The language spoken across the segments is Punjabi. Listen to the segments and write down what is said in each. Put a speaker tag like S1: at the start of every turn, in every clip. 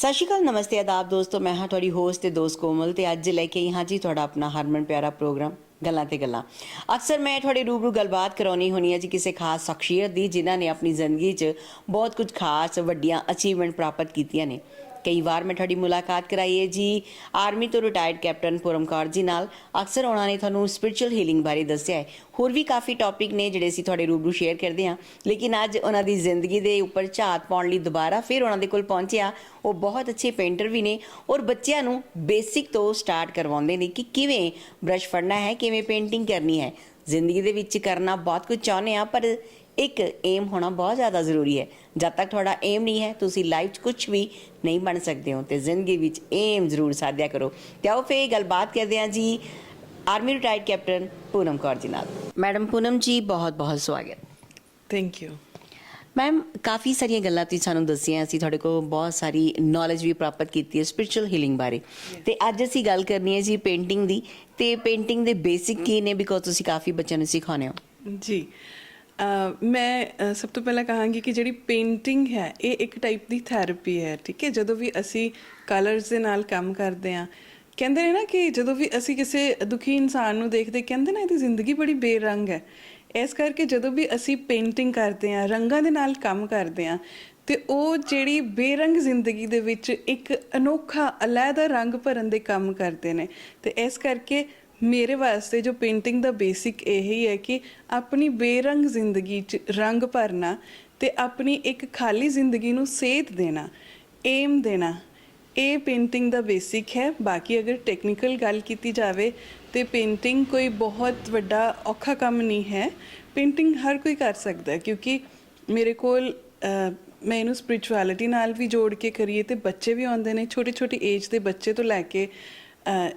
S1: ਸਤਿ ਸ਼੍ਰੀ ਅਕਾਲ, ਨਮਸਤੇ, ਆਦਾਬ ਦੋਸਤੋ। ਮੈਂ ਹਾਂ ਤੁਹਾਡੀ ਹੋਸਟ ਤੇ ਦੋਸਤ ਕੋਮਲ ਤੇ ਅੱਜ ਲੈ ਕੇ ਆਈ ਹਾਂ ਜੀ ਤੁਹਾਡਾ ਆਪਣਾ ਹਰਮਨ ਪਿਆਰਾ ਪ੍ਰੋਗਰਾਮ ਗੱਲਾਂ ਤੇ ਗੱਲਾਂ। ਅਕਸਰ ਮੈਂ ਤੁਹਾਡੇ ਰੂਬਰੂ ਗੱਲਬਾਤ ਕਰਾਉਣੀ ਹੋਣੀ ਹੈ ਜੀ ਕਿਸੇ ਖਾਸ ਸ਼ਖਸੀਅਤ ਦੀ ਜਿਨ੍ਹਾਂ ਨੇ ਆਪਣੀ ਜ਼ਿੰਦਗੀ 'ਚ ਬਹੁਤ ਕੁਝ ਖਾਸ ਵੱਡੀਆਂ ਅਚੀਵਮੈਂਟ ਪ੍ਰਾਪਤ ਕੀਤੀਆਂ ਨੇ। ਕਈ ਵਾਰ ਮੈਂ ਤੁਹਾਡੀ ਮੁਲਾਕਾਤ ਕਰਾਈ ਹੈ ਜੀ ਆਰਮੀ ਤੋਂ ਰਿਟਾਇਰਡ ਕੈਪਟਨ ਪੂਰਮ ਕੌਰ ਜੀ ਨਾਲ। ਅਕਸਰ ਉਹਨਾਂ ਨੇ ਤੁਹਾਨੂੰ ਸਪਿਰਿਚੁਅਲ ਹੀਲਿੰਗ ਬਾਰੇ ਦੱਸਿਆ ਹੈ। ਹੋਰ ਵੀ ਕਾਫੀ ਟੌਪਿਕ ਨੇ ਜਿਹੜੇ ਅਸੀਂ ਤੁਹਾਡੇ ਰੂਬਰੂ ਸ਼ੇਅਰ ਕਰਦੇ ਹਾਂ, ਲੇਕਿਨ ਅੱਜ ਉਹਨਾਂ ਦੀ ਜ਼ਿੰਦਗੀ ਦੇ ਉੱਪਰ ਝਾਤ ਪਾਉਣ ਲਈ ਦੁਬਾਰਾ ਫਿਰ ਉਹਨਾਂ ਦੇ ਕੋਲ ਪਹੁੰਚਿਆ। ਉਹ ਬਹੁਤ ਅੱਛੇ ਪੇਂਟਰ ਵੀ ਨੇ ਔਰ ਬੱਚਿਆਂ ਨੂੰ ਬੇਸਿਕ ਤੋਂ ਸਟਾਰਟ ਕਰਵਾਉਂਦੇ ਨੇ ਕਿ ਕਿਵੇਂ ਬ੍ਰਸ਼ ਫੜਨਾ ਹੈ, ਕਿਵੇਂ ਪੇਂਟਿੰਗ ਕਰਨੀ ਹੈ। ਜ਼ਿੰਦਗੀ ਦੇ ਵਿੱਚ ਕਰਨਾ ਬਹੁਤ ਕੁਝ ਚਾਹੁੰਦੇ ਆ, ਪਰ ਇੱਕ ਏਮ ਹੋਣਾ ਬਹੁਤ ਜ਼ਿਆਦਾ ਜ਼ਰੂਰੀ ਹੈ। ਜਦ ਤੱਕ ਤੁਹਾਡਾ ਏਮ ਨਹੀਂ ਹੈ ਤੁਸੀਂ ਲਾਈਫ 'ਚ ਕੁਛ ਵੀ ਨਹੀਂ ਬਣ ਸਕਦੇ ਹੋ। ਤੇ ਜ਼ਿੰਦਗੀ ਵਿੱਚ ਏਮ ਜ਼ਰੂਰ ਸਾਧਿਆ ਕਰੋ। ਤੇ ਆਓ ਫਿਰ ਗੱਲਬਾਤ ਕਰਦੇ ਹਾਂ ਜੀ army retired captain Poonam Kaur ji ਨਾਲ। ਮੈਡਮ ਪੂਨਮ ਜੀ, ਬਹੁਤ ਬਹੁਤ ਸਵਾਗਤ।
S2: ਥੈਂਕ ਯੂ
S1: ਮੈਮ, ਕਾਫੀ ਸਾਰੀਆਂ ਗੱਲਾਂ ਤੁਸੀਂ ਸਾਨੂੰ ਦੱਸੀਆਂ, ਅਸੀਂ ਤੁਹਾਡੇ ਕੋਲ ਬਹੁਤ ਸਾਰੀ ਨੌਲੇਜ ਵੀ ਪ੍ਰਾਪਤ ਕੀਤੀ ਹੈ ਸਪਿਰਿਚੁਅਲ ਹੀਲਿੰਗ ਬਾਰੇ। ਤੇ ਅੱਜ ਅਸੀਂ ਗੱਲ ਕਰਨੀ ਹੈ ਜੀ ਪੇਂਟਿੰਗ ਦੀ। ਤੇ ਪੇਂਟਿੰਗ ਦੇ ਬੇਸਿਕ ਕੀ ਨੇ, ਬਿਕੋਜ਼ ਤੁਸੀਂ ਕਾਫੀ ਬੱਚਿਆਂ ਨੂੰ ਸਿਖਾਉਂਦੇ ਹੋ
S2: ਜੀ। ਮੈਂ ਸਭ ਤੋਂ ਪਹਿਲਾਂ ਕਹਾਂਗੀ ਕਿ ਜਿਹੜੀ ਪੇਂਟਿੰਗ ਹੈ ਇਹ ਇੱਕ ਟਾਈਪ ਦੀ ਥੈਰੇਪੀ ਹੈ। ਠੀਕ ਹੈ, ਜਦੋਂ ਵੀ ਅਸੀਂ ਕਲਰਸ ਦੇ ਨਾਲ ਕੰਮ ਕਰਦੇ ਹਾਂ, ਕਹਿੰਦੇ ਨੇ ਨਾ ਕਿ ਜਦੋਂ ਵੀ ਅਸੀਂ ਕਿਸੇ ਦੁਖੀ ਇਨਸਾਨ ਨੂੰ ਦੇਖਦੇ ਕਹਿੰਦੇ ਨਾ ਇਹਦੀ ਜ਼ਿੰਦਗੀ ਬੜੀ ਬੇਰੰਗ ਹੈ। ਇਸ ਕਰਕੇ ਜਦੋਂ ਵੀ ਅਸੀਂ ਪੇਂਟਿੰਗ ਕਰਦੇ ਹਾਂ, ਰੰਗਾਂ ਦੇ ਨਾਲ ਕੰਮ ਕਰਦੇ ਹਾਂ, ਤੇ ਉਹ ਜਿਹੜੀ ਬੇਰੰਗ ਜ਼ਿੰਦਗੀ ਦੇ ਵਿੱਚ ਇੱਕ ਅਨੋਖਾ ਅਲੱਗਾ ਰੰਗ ਭਰਨ ਦੇ ਕੰਮ ਕਰਦੇ ਨੇ। ਤੇ ਇਸ ਕਰਕੇ ਮੇਰੇ ਵਾਸਤੇ ਜੋ ਪੇਂਟਿੰਗ ਦਾ ਬੇਸਿਕ ਇਹੀ ਹੈ ਕਿ ਆਪਣੀ ਬੇਰੰਗ ਜ਼ਿੰਦਗੀ 'ਚ ਰੰਗ ਭਰਨਾ ਤੇ ਆਪਣੀ ਇੱਕ ਖਾਲੀ ਜ਼ਿੰਦਗੀ ਨੂੰ ਸੇਧ ਦੇਣਾ, ਏਮ ਦੇਣਾ, ਇਹ ਪੇਂਟਿੰਗ ਦਾ ਬੇਸਿਕ ਹੈ। ਬਾਕੀ ਅਗਰ ਟੈਕਨੀਕਲ ਗੱਲ ਕੀਤੀ ਜਾਵੇ ਤੇ ਪੇਂਟਿੰਗ ਕੋਈ ਬਹੁਤ ਵੱਡਾ ਔਖਾ ਕੰਮ ਨਹੀਂ ਹੈ। ਪੇਂਟਿੰਗ ਹਰ ਕੋਈ ਕਰ ਸਕਦਾ, ਕਿਉਂਕਿ ਮੇਰੇ ਕੋਲ ਮੈਂ ਇਹਨੂੰ ਸਪਿਰਿਚੁਅਲਿਟੀ ਨਾਲ ਵੀ ਜੋੜ ਕੇ ਕਰੀਏ ਤੇ ਬੱਚੇ ਵੀ ਆਉਂਦੇ ਨੇ, ਛੋਟੀ ਛੋਟੀ ਏਜ ਦੇ ਬੱਚੇ ਤੋਂ ਲੈ ਕੇ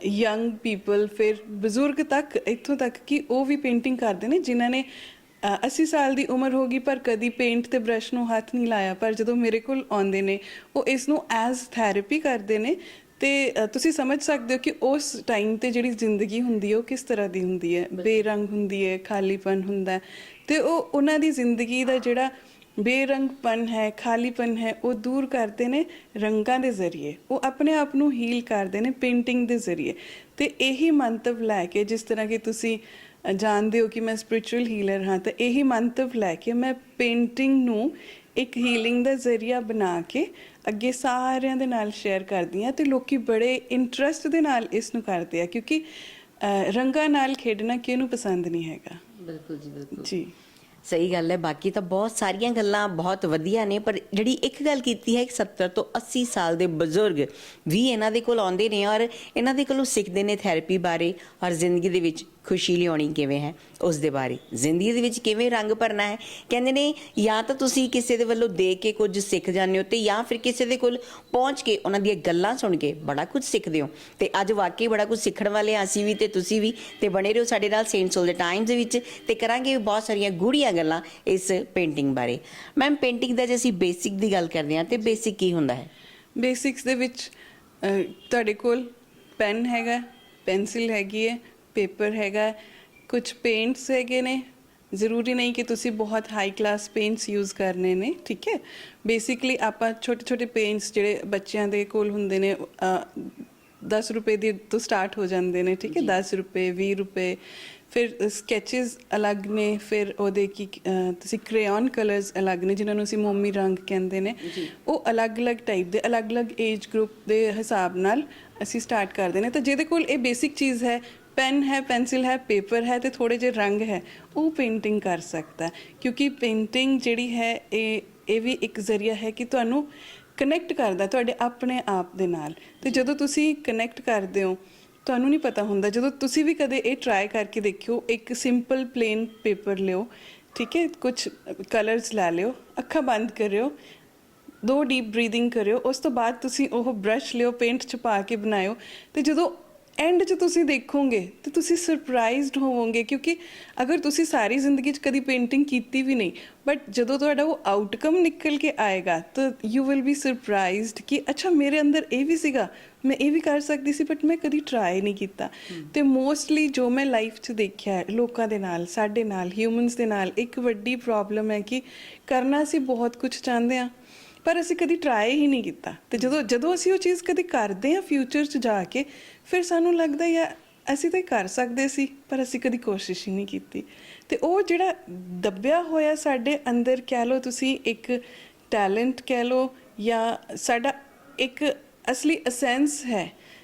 S2: ਯੰਗ ਪੀਪਲ, ਫਿਰ ਬਜ਼ੁਰਗ ਤੱਕ, ਇੱਥੋਂ ਤੱਕ ਕਿ ਉਹ ਵੀ ਪੇਂਟਿੰਗ ਕਰਦੇ ਨੇ ਜਿਨ੍ਹਾਂ ਨੇ 80 ਸਾਲ ਦੀ ਉਮਰ ਹੋ ਗਈ ਪਰ ਕਦੀ ਪੇਂਟ ਤੇ ਬ੍ਰਸ਼ ਨੂੰ ਹੱਥ ਨਹੀਂ ਲਾਇਆ। ਪਰ ਜਦੋਂ ਮੇਰੇ ਕੋਲ ਆਉਂਦੇ ਨੇ ਉਹ ਇਸ ਨੂੰ ਐਜ਼ ਥੈਰੇਪੀ ਕਰਦੇ ਨੇ। ਤੇ ਤੁਸੀਂ ਸਮਝ ਸਕਦੇ ਹੋ ਕਿ ਉਸ ਟਾਈਮ ਤੇ ਜਿਹੜੀ ਜ਼ਿੰਦਗੀ ਹੁੰਦੀ ਹੈ ਉਹ ਕਿਸ ਤਰ੍ਹਾਂ ਦੀ ਹੁੰਦੀ ਹੈ, ਬੇਰੰਗ ਹੁੰਦੀ ਹੈ, ਖਾਲੀਪਨ ਹੁੰਦਾ। ਤੇ ਉਹ ਉਹਨਾਂ ਦੀ ਜ਼ਿੰਦਗੀ ਦਾ ਜਿਹੜਾ ਬੇਰੰਗਪਨ ਹੈ, ਖਾਲੀਪਨ ਹੈ, ਉਹ ਦੂਰ ਕਰਦੇ ਨੇ ਰੰਗਾਂ ਦੇ ਜ਼ਰੀਏ। ਉਹ ਆਪਣੇ ਆਪ ਨੂੰ ਹੀਲ ਕਰਦੇ ਨੇ ਪੇਂਟਿੰਗ ਦੇ ਜ਼ਰੀਏ। ਤੇ ਇਹੀ ਮੰਤਵ ਲੈ ਕੇ, ਜਿਸ ਤਰ੍ਹਾਂ ਕਿ ਤੁਸੀਂ ਜਾਣਦੇ ਹੋ ਕਿ ਮੈਂ ਸਪਿਰਿਚੁਅਲ ਹੀਲਰ ਹਾਂ, ਤਾਂ ਇਹੀ ਮੰਤਵ ਲੈ ਕੇ ਮੈਂ ਪੇਂਟਿੰਗ ਨੂੰ ਇੱਕ ਹੀਲਿੰਗ ਦਾ ਜ਼ਰੀਆ ਬਣਾ ਕੇ ਅੱਗੇ ਸਾਰਿਆਂ ਦੇ ਨਾਲ ਸ਼ੇਅਰ ਕਰਦੀ ਹਾਂ। ਤੇ ਲੋਕੀ ਬੜੇ ਇੰਟਰਸਟ ਦੇ ਨਾਲ ਇਸ ਨੂੰ ਕਰਦੇ ਆ, ਕਿਉਂਕਿ ਰੰਗਾਂ ਨਾਲ ਖੇਡਣਾ ਕਿਹਨੂੰ ਪਸੰਦ ਨਹੀਂ ਹੈਗਾ।
S1: ਬਿਲਕੁਲ ਜੀ, ਬਿਲਕੁਲ
S2: ਜੀ,
S1: ਸਹੀ ਗੱਲ ਹੈ। ਬਾਕੀ ਤਾਂ ਬਹੁਤ ਸਾਰੀਆਂ ਗੱਲਾਂ ਬਹੁਤ ਵਧੀਆ ਨੇ, ਪਰ ਜਿਹੜੀ ਇੱਕ ਗੱਲ ਕੀਤੀ ਹੈ ਕਿ 70 ਤੋਂ 80 ਸਾਲ ਦੇ ਬਜ਼ੁਰਗ ਵੀ ਇਹਨਾਂ ਦੇ ਕੋਲ ਆਉਂਦੇ ਨੇ ਔਰ ਇਹਨਾਂ ਦੇ ਕੋਲੋਂ ਸਿੱਖਦੇ ਨੇ ਥੈਰੇਪੀ ਬਾਰੇ ਔਰ ਜ਼ਿੰਦਗੀ ਦੇ ਵਿੱਚ ਖੁਸ਼ੀ ਲਿਆਉਣੀ ਕਿਵੇਂ ਹੈ ਉਸ ਦੇ ਬਾਰੇ, ਜ਼ਿੰਦਗੀ ਦੇ ਵਿੱਚ ਕਿਵੇਂ ਰੰਗ ਭਰਨਾ ਹੈ। ਕਹਿੰਦੇ ਨੇ ਜਾਂ ਤਾਂ ਤੁਸੀਂ ਕਿਸੇ ਦੇ ਵੱਲੋਂ ਦੇਖ ਕੇ ਕੁਝ ਸਿੱਖ ਜਾਂਦੇ ਹੋ ਤੇ ਜਾਂ ਫਿਰ ਕਿਸੇ ਦੇ ਕੋਲ ਪਹੁੰਚ ਕੇ ਉਹਨਾਂ ਦੀਆਂ ਗੱਲਾਂ ਸੁਣ ਕੇ ਬੜਾ ਕੁਝ ਸਿੱਖਦੇ ਹੋ। ਤੇ ਅੱਜ ਵਾਕਈ ਬੜਾ ਕੁਝ ਸਿੱਖਣ ਵਾਲੇ ਅਸੀਂ ਵੀ ਤੇ ਤੁਸੀਂ ਵੀ। ਤੇ ਬਣੇ ਰਹੋ ਸਾਡੇ ਨਾਲ ਸੇਂਟ ਸੋਲ ਦੇ ਟਾਈਮਸ ਦੇ ਵਿੱਚ ਤੇ ਕਰਾਂਗੇ ਬਹੁਤ ਸਾਰੀਆਂ ਗੂੜੀਆਂ ਗੱਲਾਂ ਇਸ ਪੇਂਟਿੰਗ ਬਾਰੇ। ਮੈਮ, ਪੇਂਟਿੰਗ ਦਾ ਜੇ ਅਸੀਂ ਬੇਸਿਕ ਦੀ ਗੱਲ ਕਰਦੇ ਹਾਂ ਤੇ ਬੇਸਿਕ ਕੀ ਹੁੰਦਾ ਹੈ?
S2: ਬੇਸਿਕਸ ਦੇ ਵਿੱਚ ਤੁਹਾਡੇ ਕੋਲ ਪੈਨ ਹੈਗਾ, ਪੈਨਸਿਲ ਹੈਗੀ ਹੈ, ਪੇਪਰ ਹੈਗਾ, ਕੁਝ ਪੇਂਟਸ ਹੈਗੇ ਨੇ। ਜ਼ਰੂਰੀ ਨਹੀਂ ਕਿ ਤੁਸੀਂ ਬਹੁਤ ਹਾਈ ਕਲਾਸ ਪੇਂਟਸ ਯੂਜ਼ ਕਰਨੇ ਨੇ। ਠੀਕ ਹੈ, ਬੇਸਿਕਲੀ ਆਪਾਂ ਛੋਟੇ ਛੋਟੇ ਪੇਂਟਸ ਜਿਹੜੇ ਬੱਚਿਆਂ ਦੇ ਕੋਲ ਹੁੰਦੇ ਨੇ 10 ਰੁਪਏ ਦੇ ਤੋਂ ਸਟਾਰਟ ਹੋ ਜਾਂਦੇ ਨੇ। ਠੀਕ ਹੈ, 10 ਰੁਪਏ, 20 ਰੁਪਏ। ਫਿਰ ਸਕੈਚਿਸ ਅਲੱਗ ਨੇ, ਫਿਰ ਉਹਦੇ ਕੀ ਤੁਸੀਂ ਕ੍ਰੇਯੋਨ ਕਲਰਸ ਅਲੱਗ ਨੇ ਜਿਨ੍ਹਾਂ ਨੂੰ ਅਸੀਂ ਮੋਮੀ ਰੰਗ ਕਹਿੰਦੇ ਨੇ। ਉਹ ਅਲੱਗ-ਅਲੱਗ ਟਾਈਪ ਦੇ, ਅਲੱਗ-ਅਲੱਗ ਏਜ ਗਰੁੱਪ ਦੇ ਹਿਸਾਬ ਨਾਲ ਅਸੀਂ ਸਟਾਰਟ ਕਰਦੇ ਨੇ। ਤਾਂ ਜਿਹਦੇ ਕੋਲ ਇਹ ਬੇਸਿਕ ਚੀਜ਼ ਹੈ, ਪੈਨ ਹੈ, ਪੈਨਸਿਲ ਹੈ, ਪੇਪਰ ਹੈ ਤੇ ਥੋੜ੍ਹੇ ਜਿਹੇ ਰੰਗ ਹੈ, ਉਹ ਪੇਂਟਿੰਗ ਕਰ ਸਕਦਾ। ਕਿਉਂਕਿ ਪੇਂਟਿੰਗ ਜਿਹੜੀ ਹੈ ਇਹ ਵੀ ਇੱਕ ਜ਼ਰੀਆ ਹੈ ਕਿ ਤੁਹਾਨੂੰ ਕਨੈਕਟ ਕਰਦਾ ਤੁਹਾਡੇ ਆਪਣੇ ਆਪ ਦੇ ਨਾਲ। ਤੇ ਜਦੋਂ ਤੁਸੀਂ ਕਨੈਕਟ ਕਰਦੇ ਹੋ ਤੁਹਾਨੂੰ ਨਹੀਂ ਪਤਾ ਹੁੰਦਾ। ਜਦੋਂ ਤੁਸੀਂ ਵੀ ਕਦੇ ਇਹ ਟਰਾਈ ਕਰਕੇ ਦੇਖਿਓ, ਇੱਕ ਸਿੰਪਲ ਪਲੇਨ ਪੇਪਰ ਲਿਓ, ਠੀਕ ਹੈ, ਕੁਛ ਕਲਰਸ ਲੈ ਲਿਓ, ਅੱਖਾਂ ਬੰਦ ਕਰਿਓ, 2 ਡੀਪ ਬਰੀਦਿੰਗ ਕਰਿਓ, ਉਸ ਤੋਂ ਬਾਅਦ ਤੁਸੀਂ ਉਹ ਬਰਸ਼ ਲਿਓ, ਪੇਂਟ 'ਚ ਪਾ ਕੇ ਬਣਾਇਓ। ਤੇ ਜਦੋਂ ਐਂਡ 'ਚ ਤੁਸੀਂ ਦੇਖੋਗੇ ਤਾਂ ਤੁਸੀਂ ਸਰਪ੍ਰਾਈਜ਼ਡ ਹੋਵੋਗੇ, ਕਿਉਂਕਿ ਅਗਰ ਤੁਸੀਂ ਸਾਰੀ ਜ਼ਿੰਦਗੀ 'ਚ ਕਦੀ ਪੇਂਟਿੰਗ ਕੀਤੀ ਵੀ ਨਹੀਂ, ਬਟ ਜਦੋਂ ਤੁਹਾਡਾ ਉਹ ਆਊਟਕਮ ਨਿਕਲ ਕੇ ਆਏਗਾ ਤਾਂ ਯੂ ਵਿਲ ਬੀ ਸਰਪ੍ਰਾਈਜ਼ਡ ਕਿ ਅੱਛਾ ਮੇਰੇ ਅੰਦਰ ਇਹ ਵੀ ਸੀਗਾ, ਮੈਂ ਇਹ ਵੀ ਕਰ ਸਕਦੀ ਸੀ, ਬਟ ਮੈਂ ਕਦੀ ਟਰਾਈ ਨਹੀਂ ਕੀਤਾ। ਤੇ ਮੋਸਟਲੀ ਜੋ ਮੈਂ ਲਾਈਫ 'ਚ ਦੇਖਿਆ ਲੋਕਾਂ ਦੇ ਨਾਲ, ਸਾਡੇ ਨਾਲ, ਹਿਊਮਨਸ ਦੇ ਨਾਲ, ਇੱਕ ਵੱਡੀ ਪ੍ਰੋਬਲਮ ਹੈ ਕਿ ਕਰਨਾ ਅਸੀਂ ਬਹੁਤ ਕੁਝ ਚਾਹੁੰਦੇ ਹਾਂ ਪਰ ਅਸੀਂ ਕਦੀ ਟਰਾਈ ਹੀ ਨਹੀਂ ਕੀਤਾ। ਤੇ ਜਦੋਂ ਅਸੀਂ ਉਹ ਚੀਜ਼ ਕਦੀ ਕਰਦੇ ਹਾਂ ਫਿਊਚਰ 'ਚ ਜਾ ਕੇ, ਫਿਰ ਸਾਨੂੰ ਲੱਗਦਾ ਯਾਰ ਅਸੀਂ ਤਾਂ ਕਰ ਸਕਦੇ ਸੀ, ਪਰ ਅਸੀਂ ਕਦੀ ਕੋਸ਼ਿਸ਼ ਹੀ ਨਹੀਂ ਕੀਤੀ। ਤੇ ਉਹ ਜਿਹੜਾ ਦੱਬਿਆ ਹੋਇਆ ਸਾਡੇ ਅੰਦਰ, ਕਹਿ ਲਓ ਤੁਸੀਂ ਇੱਕ ਟੈਲੈਂਟ ਕਹਿ ਲਓ, ਜਾਂ ਸਾਡਾ ਇੱਕ ਅਸਲੀ ਅਸੈਂਸ ਹੈ,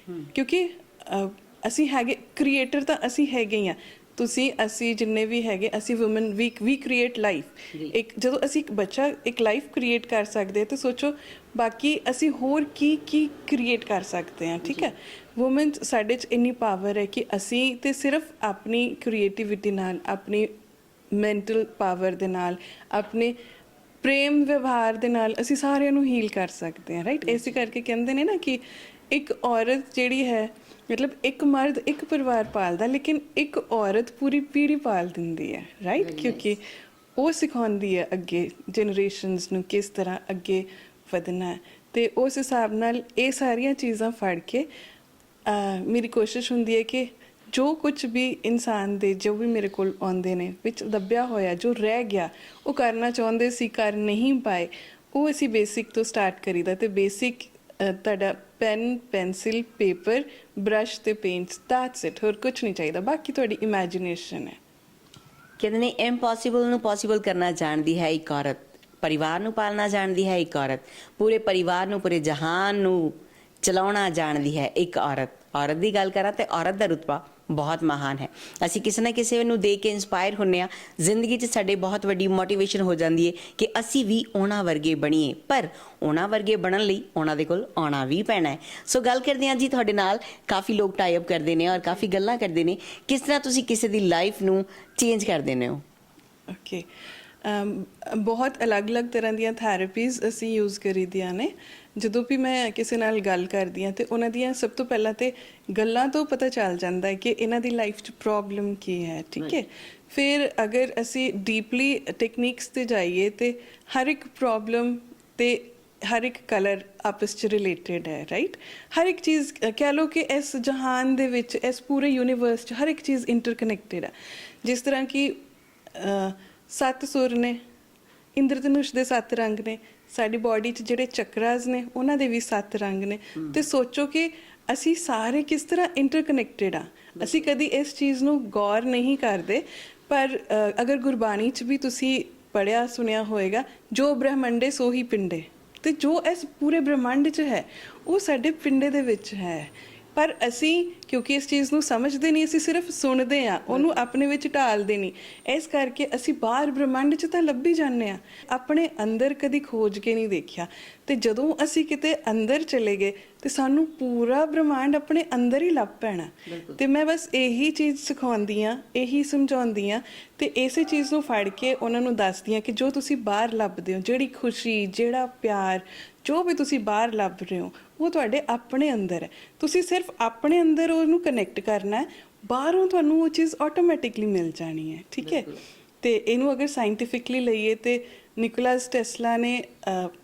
S2: ਕਿਉਂਕਿ ਅਸੀਂ ਹੈਗੇ ਕ੍ਰੀਏਟਰ, ਤਾਂ ਅਸੀਂ ਹੈਗੇ ਹੀ ਹਾਂ। ਤੁਸੀਂ ਅਸੀਂ ਜਿੰਨੇ ਵੀ ਹੈਗੇ, ਅਸੀਂ ਵੂਮਨ ਵੀ ਕ੍ਰੀਏਟ ਲਾਈਫ। ਇੱਕ ਜਦੋਂ ਅਸੀਂ ਇੱਕ ਬੱਚਾ ਇੱਕ ਲਾਈਫ ਕ੍ਰੀਏਟ ਕਰ ਸਕਦੇ ਤਾਂ ਸੋਚੋ ਬਾਕੀ ਅਸੀਂ ਹੋਰ ਕੀ ਕੀ ਕ੍ਰੀਏਟ ਕਰ ਸਕਦੇ ਹਾਂ। ਠੀਕ ਹੈ, ਵੂਮਨ ਸਾਡੇ 'ਚ ਇੰਨੀ ਪਾਵਰ ਹੈ ਕਿ ਅਸੀਂ ਤੇ ਸਿਰਫ ਆਪਣੀ ਕ੍ਰੀਏਟੀਵਿਟੀ ਨਾਲ, ਆਪਣੀ ਮੈਂਟਲ ਪਾਵਰ ਦੇ ਨਾਲ, ਆਪਣੇ ਪ੍ਰੇਮ ਵਿਵਹਾਰ ਦੇ ਨਾਲ ਅਸੀਂ ਸਾਰਿਆਂ ਨੂੰ ਹੀਲ ਕਰ ਸਕਦੇ ਹਾਂ। ਰਾਈਟ, ਇਸੇ ਕਰਕੇ ਕਹਿੰਦੇ ਨੇ ਨਾ ਕਿ ਇੱਕ ਔਰਤ ਜਿਹੜੀ ਹੈ, ਮਤਲਬ ਇੱਕ ਮਰਦ ਇੱਕ ਪਰਿਵਾਰ ਪਾਲਦਾ, ਲੇਕਿਨ ਇੱਕ ਔਰਤ ਪੂਰੀ ਪੀੜ੍ਹੀ ਪਾਲ ਦਿੰਦੀ ਹੈ। ਰਾਈਟ, ਕਿਉਂਕਿ ਉਹ ਸਿਖਾਉਂਦੀ ਹੈ ਅੱਗੇ ਜਨਰੇਸ਼ਨਸ ਨੂੰ ਕਿਸ ਤਰ੍ਹਾਂ ਅੱਗੇ ਵਧਣਾ ਹੈ। ਅਤੇ ਉਸ ਹਿਸਾਬ ਨਾਲ ਇਹ ਸਾਰੀਆਂ ਚੀਜ਼ਾਂ ਫੜ ਕੇ ਮੇਰੀ ਕੋਸ਼ਿਸ਼ ਹੁੰਦੀ ਹੈ ਕਿ ਜੋ ਕੁਝ ਵੀ ਇਨਸਾਨ ਦੇ, ਜੋ ਵੀ ਮੇਰੇ ਕੋਲ ਆਉਂਦੇ ਨੇ ਵਿੱਚ ਦੱਬਿਆ ਹੋਇਆ, ਜੋ ਰਹਿ ਗਿਆ, ਉਹ ਕਰਨਾ ਚਾਹੁੰਦੇ ਸੀ ਕਰ ਨਹੀਂ ਪਾਏ, ਉਹ ਅਸੀਂ ਬੇਸਿਕ ਤੋਂ ਸਟਾਰਟ ਕਰੀਦਾ। ਅਤੇ ਬੇਸਿਕ ਤੁਹਾਡਾ ਪੈਨ, ਪੈਨਸਿਲ, ਪੇਪਰ, ਬਰਸ਼ ਅਤੇ ਪੇਂਟਸ, ਦੈਟਸ ਇਟ। ਹੋਰ ਕੁਛ ਨਹੀਂ ਚਾਹੀਦਾ, ਬਾਕੀ ਤੁਹਾਡੀ ਇਮੈਜੀਨੇਸ਼ਨ ਹੈ।
S1: ਕਹਿੰਦੇ ਨੇ ਇੰਪੋਸੀਬਲ ਨੂੰ ਪੋਸੀਬਲ ਕਰਨਾ ਜਾਣਦੀ ਹੈ ਇੱਕ ਔਰਤ, ਪਰਿਵਾਰ ਨੂੰ ਪਾਲਣਾ ਜਾਣਦੀ ਹੈ ਇੱਕ ਔਰਤ, ਪੂਰੇ ਪਰਿਵਾਰ ਨੂੰ, ਪੂਰੇ ਜਹਾਨ ਨੂੰ ਚਲਾਉਣਾ ਜਾਣਦੀ ਹੈ ਇੱਕ ਔਰਤ। ਔਰਤ ਦੀ ਗੱਲ ਕਰਾਂ ਤਾਂ ਔਰਤ ਦਾ ਰੁਤਬਾ ਬਹੁਤ ਮਹਾਨ ਹੈ। ਅਸੀਂ ਕਿਸੇ ਨਾ ਕਿਸੇ ਨੂੰ ਦੇਖ ਕੇ ਇੰਸਪਾਇਰ ਹੁੰਦੇ ਹਾਂ। ਜ਼ਿੰਦਗੀ 'ਚ ਸਾਡੇ ਬਹੁਤ ਵੱਡੀ ਮੋਟੀਵੇਸ਼ਨ ਹੋ ਜਾਂਦੀ ਹੈ ਕਿ ਅਸੀਂ ਵੀ ਉਹਨਾਂ ਵਰਗੇ ਬਣੀਏ, ਪਰ ਉਹਨਾਂ ਵਰਗੇ ਬਣਨ ਲਈ ਉਹਨਾਂ ਦੇ ਕੋਲ ਆਉਣਾ ਵੀ ਪੈਣਾ ਹੈ। ਸੋ ਗੱਲ ਕਰਦੇ ਹਾਂ ਜੀ ਤੁਹਾਡੇ ਨਾਲ। ਕਾਫੀ ਲੋਕ ਟਾਈ ਅਪ ਕਰਦੇ ਨੇ ਔਰ ਕਾਫੀ ਗੱਲਾਂ ਕਰਦੇ ਨੇ, ਕਿਸ ਤਰ੍ਹਾਂ ਤੁਸੀਂ ਕਿਸੇ ਦੀ ਲਾਈਫ ਨੂੰ ਚੇਂਜ ਕਰ ਦਿੰਦੇ ਹੋ?
S2: ਓਕੇ, ਬਹੁਤ ਅਲੱਗ-ਅਲੱਗ ਤਰ੍ਹਾਂ ਦੀਆਂ ਥੈਰੇਪੀਜ਼ ਅਸੀਂ ਯੂਜ਼ ਕਰੀਦੀਆਂ ਨੇ। ਜਦੋਂ ਵੀ ਮੈਂ ਕਿਸੇ ਨਾਲ ਗੱਲ ਕਰਦੀ ਹਾਂ ਤਾਂ ਉਹਨਾਂ ਦੀਆਂ ਸਭ ਤੋਂ ਪਹਿਲਾਂ ਤਾਂ ਗੱਲਾਂ ਤੋਂ ਪਤਾ ਚੱਲ ਜਾਂਦਾ ਹੈ ਕਿ ਇਹਨਾਂ ਦੀ ਲਾਈਫ 'ਚ ਪ੍ਰੋਬਲਮ ਕੀ ਹੈ। ਠੀਕ ਹੈ, ਫਿਰ ਅਗਰ ਅਸੀਂ ਡੀਪਲੀ ਟੈਕਨੀਕਸ 'ਤੇ ਜਾਈਏ ਤਾਂ ਹਰ ਇੱਕ ਪ੍ਰੋਬਲਮ ਅਤੇ ਹਰ ਇੱਕ ਕਲਰ ਆਪਸ 'ਚ ਰਿਲੇਟਡ ਹੈ। ਰਾਈਟ, ਹਰ ਇੱਕ ਚੀਜ਼ ਕਹਿ ਲਓ ਕਿ ਇਸ ਜਹਾਨ ਦੇ ਵਿੱਚ, ਇਸ ਪੂਰੇ ਯੂਨੀਵਰਸ 'ਚ ਹਰ ਇੱਕ ਚੀਜ਼ ਇੰਟਰਕਨੈਕਟਡ ਹੈ। ਜਿਸ ਤਰ੍ਹਾਂ ਕਿ 7 ਸੁਰ ਨੇ, ਇੰਦਰਧਨੁਸ਼ ਦੇ 7 ਰੰਗ ਨੇ, ਸਾਡੀ ਬਾਡੀ 'ਚ ਜਿਹੜੇ ਚੱਕਰਾਜ਼ ਨੇ ਉਹਨਾਂ ਦੇ ਵੀ 7 ਰੰਗ ਨੇ। ਅਤੇ ਸੋਚੋ ਕਿ ਅਸੀਂ ਸਾਰੇ ਕਿਸ ਤਰ੍ਹਾਂ ਇੰਟਰਕਨੈਕਟਡ ਆ। ਅਸੀਂ ਕਦੀ ਇਸ ਚੀਜ਼ ਨੂੰ ਗੌਰ ਨਹੀਂ ਕਰਦੇ, ਪਰ ਅਗਰ ਗੁਰਬਾਣੀ 'ਚ ਵੀ ਤੁਸੀਂ ਪੜ੍ਹਿਆ ਸੁਣਿਆ ਹੋਏਗਾ, ਜੋ ਬ੍ਰਹਮੰਡੇ ਸੋ ਹੀ ਪਿੰਡੇ, ਅਤੇ ਜੋ ਇਸ ਪੂਰੇ ਬ੍ਰਹਮੰਡ 'ਚ ਹੈ ਉਹ ਸਾਡੇ ਪਿੰਡੇ ਦੇ ਵਿੱਚ ਹੈ। ਪਰ ਅਸੀਂ ਕਿਉਂਕਿ ਇਸ ਚੀਜ਼ ਨੂੰ ਸਮਝਦੇ ਨਹੀਂ, ਅਸੀਂ ਸਿਰਫ ਸੁਣਦੇ ਹਾਂ, ਉਹਨੂੰ ਆਪਣੇ ਵਿੱਚ ਢਾਲਦੇ ਨਹੀਂ। ਇਸ ਕਰਕੇ ਅਸੀਂ ਬਾਹਰ ਬ੍ਰਹਮੰਡ 'ਚ ਤਾਂ ਲੱਭੀ ਜਾਂਦੇ ਹਾਂ, ਆਪਣੇ ਅੰਦਰ ਕਦੀ ਖੋਜ ਕੇ ਨਹੀਂ ਦੇਖਿਆ। ਅਤੇ ਜਦੋਂ ਅਸੀਂ ਕਿਤੇ ਅੰਦਰ ਚਲੇ ਗਏ ਤਾਂ ਸਾਨੂੰ ਪੂਰਾ ਬ੍ਰਹਮੰਡ ਆਪਣੇ ਅੰਦਰ ਹੀ ਲੱਭ ਪੈਣਾ। ਅਤੇ ਮੈਂ ਬਸ ਇਹੀ ਚੀਜ਼ ਸਿਖਾਉਂਦੀ ਹਾਂ, ਇਹੀ ਸਮਝਾਉਂਦੀ ਹਾਂ, ਅਤੇ ਇਸੇ ਚੀਜ਼ ਨੂੰ ਫੜ ਕੇ ਉਹਨਾਂ ਨੂੰ ਦੱਸਦੀ ਹਾਂ ਕਿ ਜੋ ਤੁਸੀਂ ਬਾਹਰ ਲੱਭਦੇ ਹੋ, ਜਿਹੜੀ ਖੁਸ਼ੀ, ਜਿਹੜਾ ਪਿਆਰ, ਜੋ ਵੀ ਤੁਸੀਂ ਬਾਹਰ ਲੱਭ ਰਹੇ ਹੋ ਉਹ ਤੁਹਾਡੇ ਆਪਣੇ ਅੰਦਰ ਹੈ। ਤੁਸੀਂ ਸਿਰਫ ਆਪਣੇ ਅੰਦਰ ਉਹਨੂੰ ਕਨੈਕਟ ਕਰਨਾ ਹੈ, ਬਾਹਰੋਂ ਤੁਹਾਨੂੰ ਉਹ ਚੀਜ਼ ਆਟੋਮੈਟਿਕਲੀ ਮਿਲ ਜਾਣੀ ਹੈ। ਠੀਕ ਹੈ, ਅਤੇ ਇਹਨੂੰ ਅਗਰ ਸਾਇੰਟੀਫਿਕਲੀ ਲਈਏ ਤਾਂ ਨਿਕੋਲਸ ਟੈਸਲਾ ਨੇ,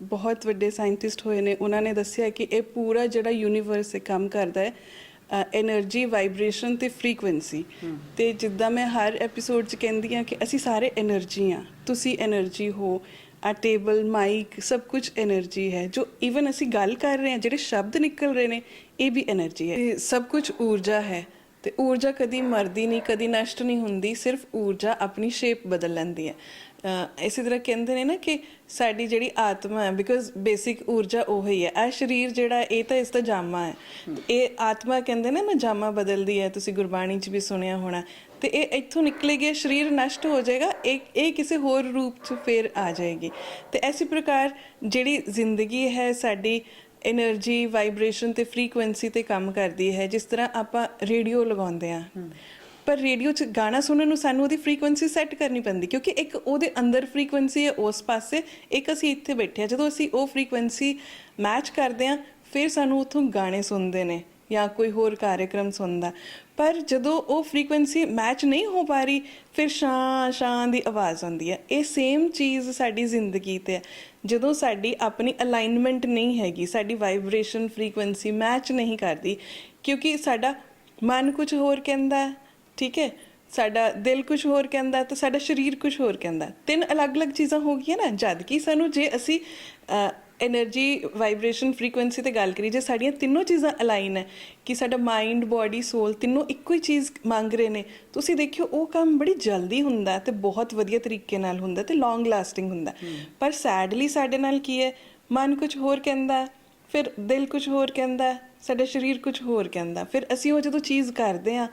S2: ਬਹੁਤ ਵੱਡੇ ਸਾਇੰਟਿਸਟ ਹੋਏ ਨੇ, ਉਹਨਾਂ ਨੇ ਦੱਸਿਆ ਕਿ ਇਹ ਪੂਰਾ ਜਿਹੜਾ ਯੂਨੀਵਰਸ ਹੈ ਕੰਮ ਕਰਦਾ ਹੈ ਐਨਰਜੀ, ਵਾਈਬ੍ਰੇਸ਼ਨ ਅਤੇ ਫਰੀਕੁਐਂਸੀ। ਅਤੇ ਜਿੱਦਾਂ ਮੈਂ ਹਰ ਐਪੀਸੋਡ 'ਚ ਕਹਿੰਦੀ ਹਾਂ ਕਿ ਅਸੀਂ ਸਾਰੇ ਐਨਰਜੀ ਹਾਂ, ਤੁਸੀਂ ਐਨਰਜੀ ਹੋ, ਆ ਟੇਬਲ, ਮਾਈਕ, ਸਭ ਕੁਝ ਐਨਰਜੀ ਹੈ। ਜੋ ਈਵਨ ਅਸੀਂ ਗੱਲ ਕਰ ਰਹੇ ਹਾਂ, ਜਿਹੜੇ ਸ਼ਬਦ ਨਿਕਲ ਰਹੇ ਨੇ, ਇਹ ਵੀ ਐਨਰਜੀ ਹੈ। ਇਹ ਸਭ ਕੁਝ ਊਰਜਾ ਹੈ, ਅਤੇ ਊਰਜਾ ਕਦੀ ਮਰਦੀ ਨਹੀਂ, ਕਦੀ ਨਸ਼ਟ ਨਹੀਂ ਹੁੰਦੀ, ਸਿਰਫ ਊਰਜਾ ਆਪਣੀ ਸ਼ੇਪ ਬਦਲ ਲੈਂਦੀ ਹੈ। ਇਸੇ ਤਰ੍ਹਾਂ ਕਹਿੰਦੇ ਨੇ ਨਾ ਕਿ ਸਾਡੀ ਜਿਹੜੀ ਆਤਮਾ ਹੈ, ਬਿਕੋਜ਼ ਬੇਸਿਕ ਊਰਜਾ ਉਹ ਹੀ ਹੈ। ਇਹ ਸਰੀਰ ਜਿਹੜਾ ਇਹ ਤਾਂ ਇਸ ਦਾ ਜਾਮਾ ਹੈ, ਇਹ ਆਤਮਾ ਕਹਿੰਦੇ ਨੇ ਨਾ ਜਾਮਾ ਬਦਲਦੀ ਹੈ, ਤੁਸੀਂ ਗੁਰਬਾਣੀ 'ਚ ਵੀ ਸੁਣਿਆ ਹੋਣਾ। ਅਤੇ ਇਹ ਇੱਥੋਂ ਨਿਕਲੇਗੀ, ਸਰੀਰ ਨਸ਼ਟ ਹੋ ਜਾਏਗਾ, ਇਹ ਕਿਸੇ ਹੋਰ ਰੂਪ 'ਚ ਫਿਰ ਆ ਜਾਏਗੀ। ਅਤੇ ਇਸੇ ਪ੍ਰਕਾਰ ਜਿਹੜੀ ਜ਼ਿੰਦਗੀ ਹੈ ਸਾਡੀ ਐਨਰਜੀ, ਵਾਈਬ੍ਰੇਸ਼ਨ ਅਤੇ ਫਰੀਕੁਐਂਸੀ 'ਤੇ ਕੰਮ ਕਰਦੀ ਹੈ। ਜਿਸ ਤਰ੍ਹਾਂ ਆਪਾਂ ਰੇਡੀਓ ਲਗਾਉਂਦੇ ਹਾਂ, ਪਰ ਰੇਡੀਓ 'ਚ ਗਾਣਾ ਸੁਣਨ ਨੂੰ ਸਾਨੂੰ ਉਹਦੀ ਫਰੀਕੁਐਂਸੀ ਸੈੱਟ ਕਰਨੀ ਪੈਂਦੀ, ਕਿਉਂਕਿ ਇੱਕ ਉਹਦੇ ਅੰਦਰ ਫਰੀਕੁਐਂਸੀ ਹੈ ਉਸ ਪਾਸੇ, ਇੱਕ ਅਸੀਂ ਇੱਥੇ ਬੈਠੇ ਹਾਂ। ਜਦੋਂ ਅਸੀਂ ਉਹ ਫਰੀਕੁਐਂਸੀ ਮੈਚ ਕਰਦੇ ਹਾਂ ਫਿਰ ਸਾਨੂੰ ਉੱਥੋਂ ਗਾਣੇ ਸੁਣਦੇ ਨੇ ਜਾਂ ਕੋਈ ਹੋਰ ਕਾਰਿਆਕ੍ਰਮ ਸੁਣਦਾ। ਪਰ ਜਦੋਂ ਉਹ ਫਰੀਕੁਐਂਸੀ ਮੈਚ ਨਹੀਂ ਹੋ ਪਾ ਰਹੀ ਫਿਰ ਸ਼ਾਂ ਸ਼ਾਂ ਦੀ ਆਵਾਜ਼ ਆਉਂਦੀ ਹੈ। ਇਹ ਸੇਮ ਚੀਜ਼ ਸਾਡੀ ਜ਼ਿੰਦਗੀ 'ਤੇ ਹੈ। ਜਦੋਂ ਸਾਡੀ ਆਪਣੀ ਅਲਾਈਨਮੈਂਟ ਨਹੀਂ ਹੈਗੀ, ਸਾਡੀ ਵਾਈਬ੍ਰੇਸ਼ਨ ਫਰੀਕੁਐਂਸੀ ਮੈਚ ਨਹੀਂ ਕਰਦੀ, ਕਿਉਂਕਿ ਸਾਡਾ ਮਨ ਕੁਝ ਹੋਰ ਕਹਿੰਦਾ, ਠੀਕ ਹੈ, ਸਾਡਾ ਦਿਲ ਕੁਝ ਹੋਰ ਕਹਿੰਦਾ ਅਤੇ ਸਾਡਾ ਸਰੀਰ ਕੁਝ ਹੋਰ ਕਹਿੰਦਾ। 3 ਅਲੱਗ-ਅਲੱਗ ਚੀਜ਼ਾਂ ਹੋ ਗਈਆਂ ਨਾ। ਜਦ ਕਿ ਸਾਨੂੰ ਜੇ ਅਸੀਂ એનર્ਜੀ ਵਾਈਬ੍ਰੇਸ਼ਨ ਫ੍ਰੀਕੁਐਂਸੀ ਤੇ ਗੱਲ ਕਰੀ, ਜੇ ਸਾਡੀਆਂ ਤਿੰਨੋਂ ਚੀਜ਼ਾਂ ਅਲਾਈਨ ਹੈ ਕਿ ਸਾਡਾ ਮਾਈਂਡ ਬੋਡੀ ਸੋਲ ਤਿੰਨੋਂ ਇੱਕੋ ਹੀ ਚੀਜ਼ ਮੰਗ ਰਹੇ ਨੇ, ਤੁਸੀਂ ਦੇਖਿਓ ਉਹ ਕੰਮ ਬੜੀ ਜਲਦੀ ਹੁੰਦਾ ਤੇ ਬਹੁਤ ਵਧੀਆ ਤਰੀਕੇ ਨਾਲ ਹੁੰਦਾ ਤੇ ਲੌਂਗ ਲਾਸਟਿੰਗ ਹੁੰਦਾ। ਪਰ ਸੈਡਲੀ ਸਾਡੇ ਨਾਲ ਕੀ ਹੈ, ਮਨ ਕੁਝ ਹੋਰ ਕਹਿੰਦਾ, ਫਿਰ ਦਿਲ ਕੁਝ ਹੋਰ ਕਹਿੰਦਾ, ਸਾਡਾ ਸਰੀਰ ਕੁਝ ਹੋਰ ਕਹਿੰਦਾ, ਫਿਰ ਅਸੀਂ ਉਹ ਜਦੋਂ ਚੀਜ਼ ਕਰਦੇ ਹਾਂ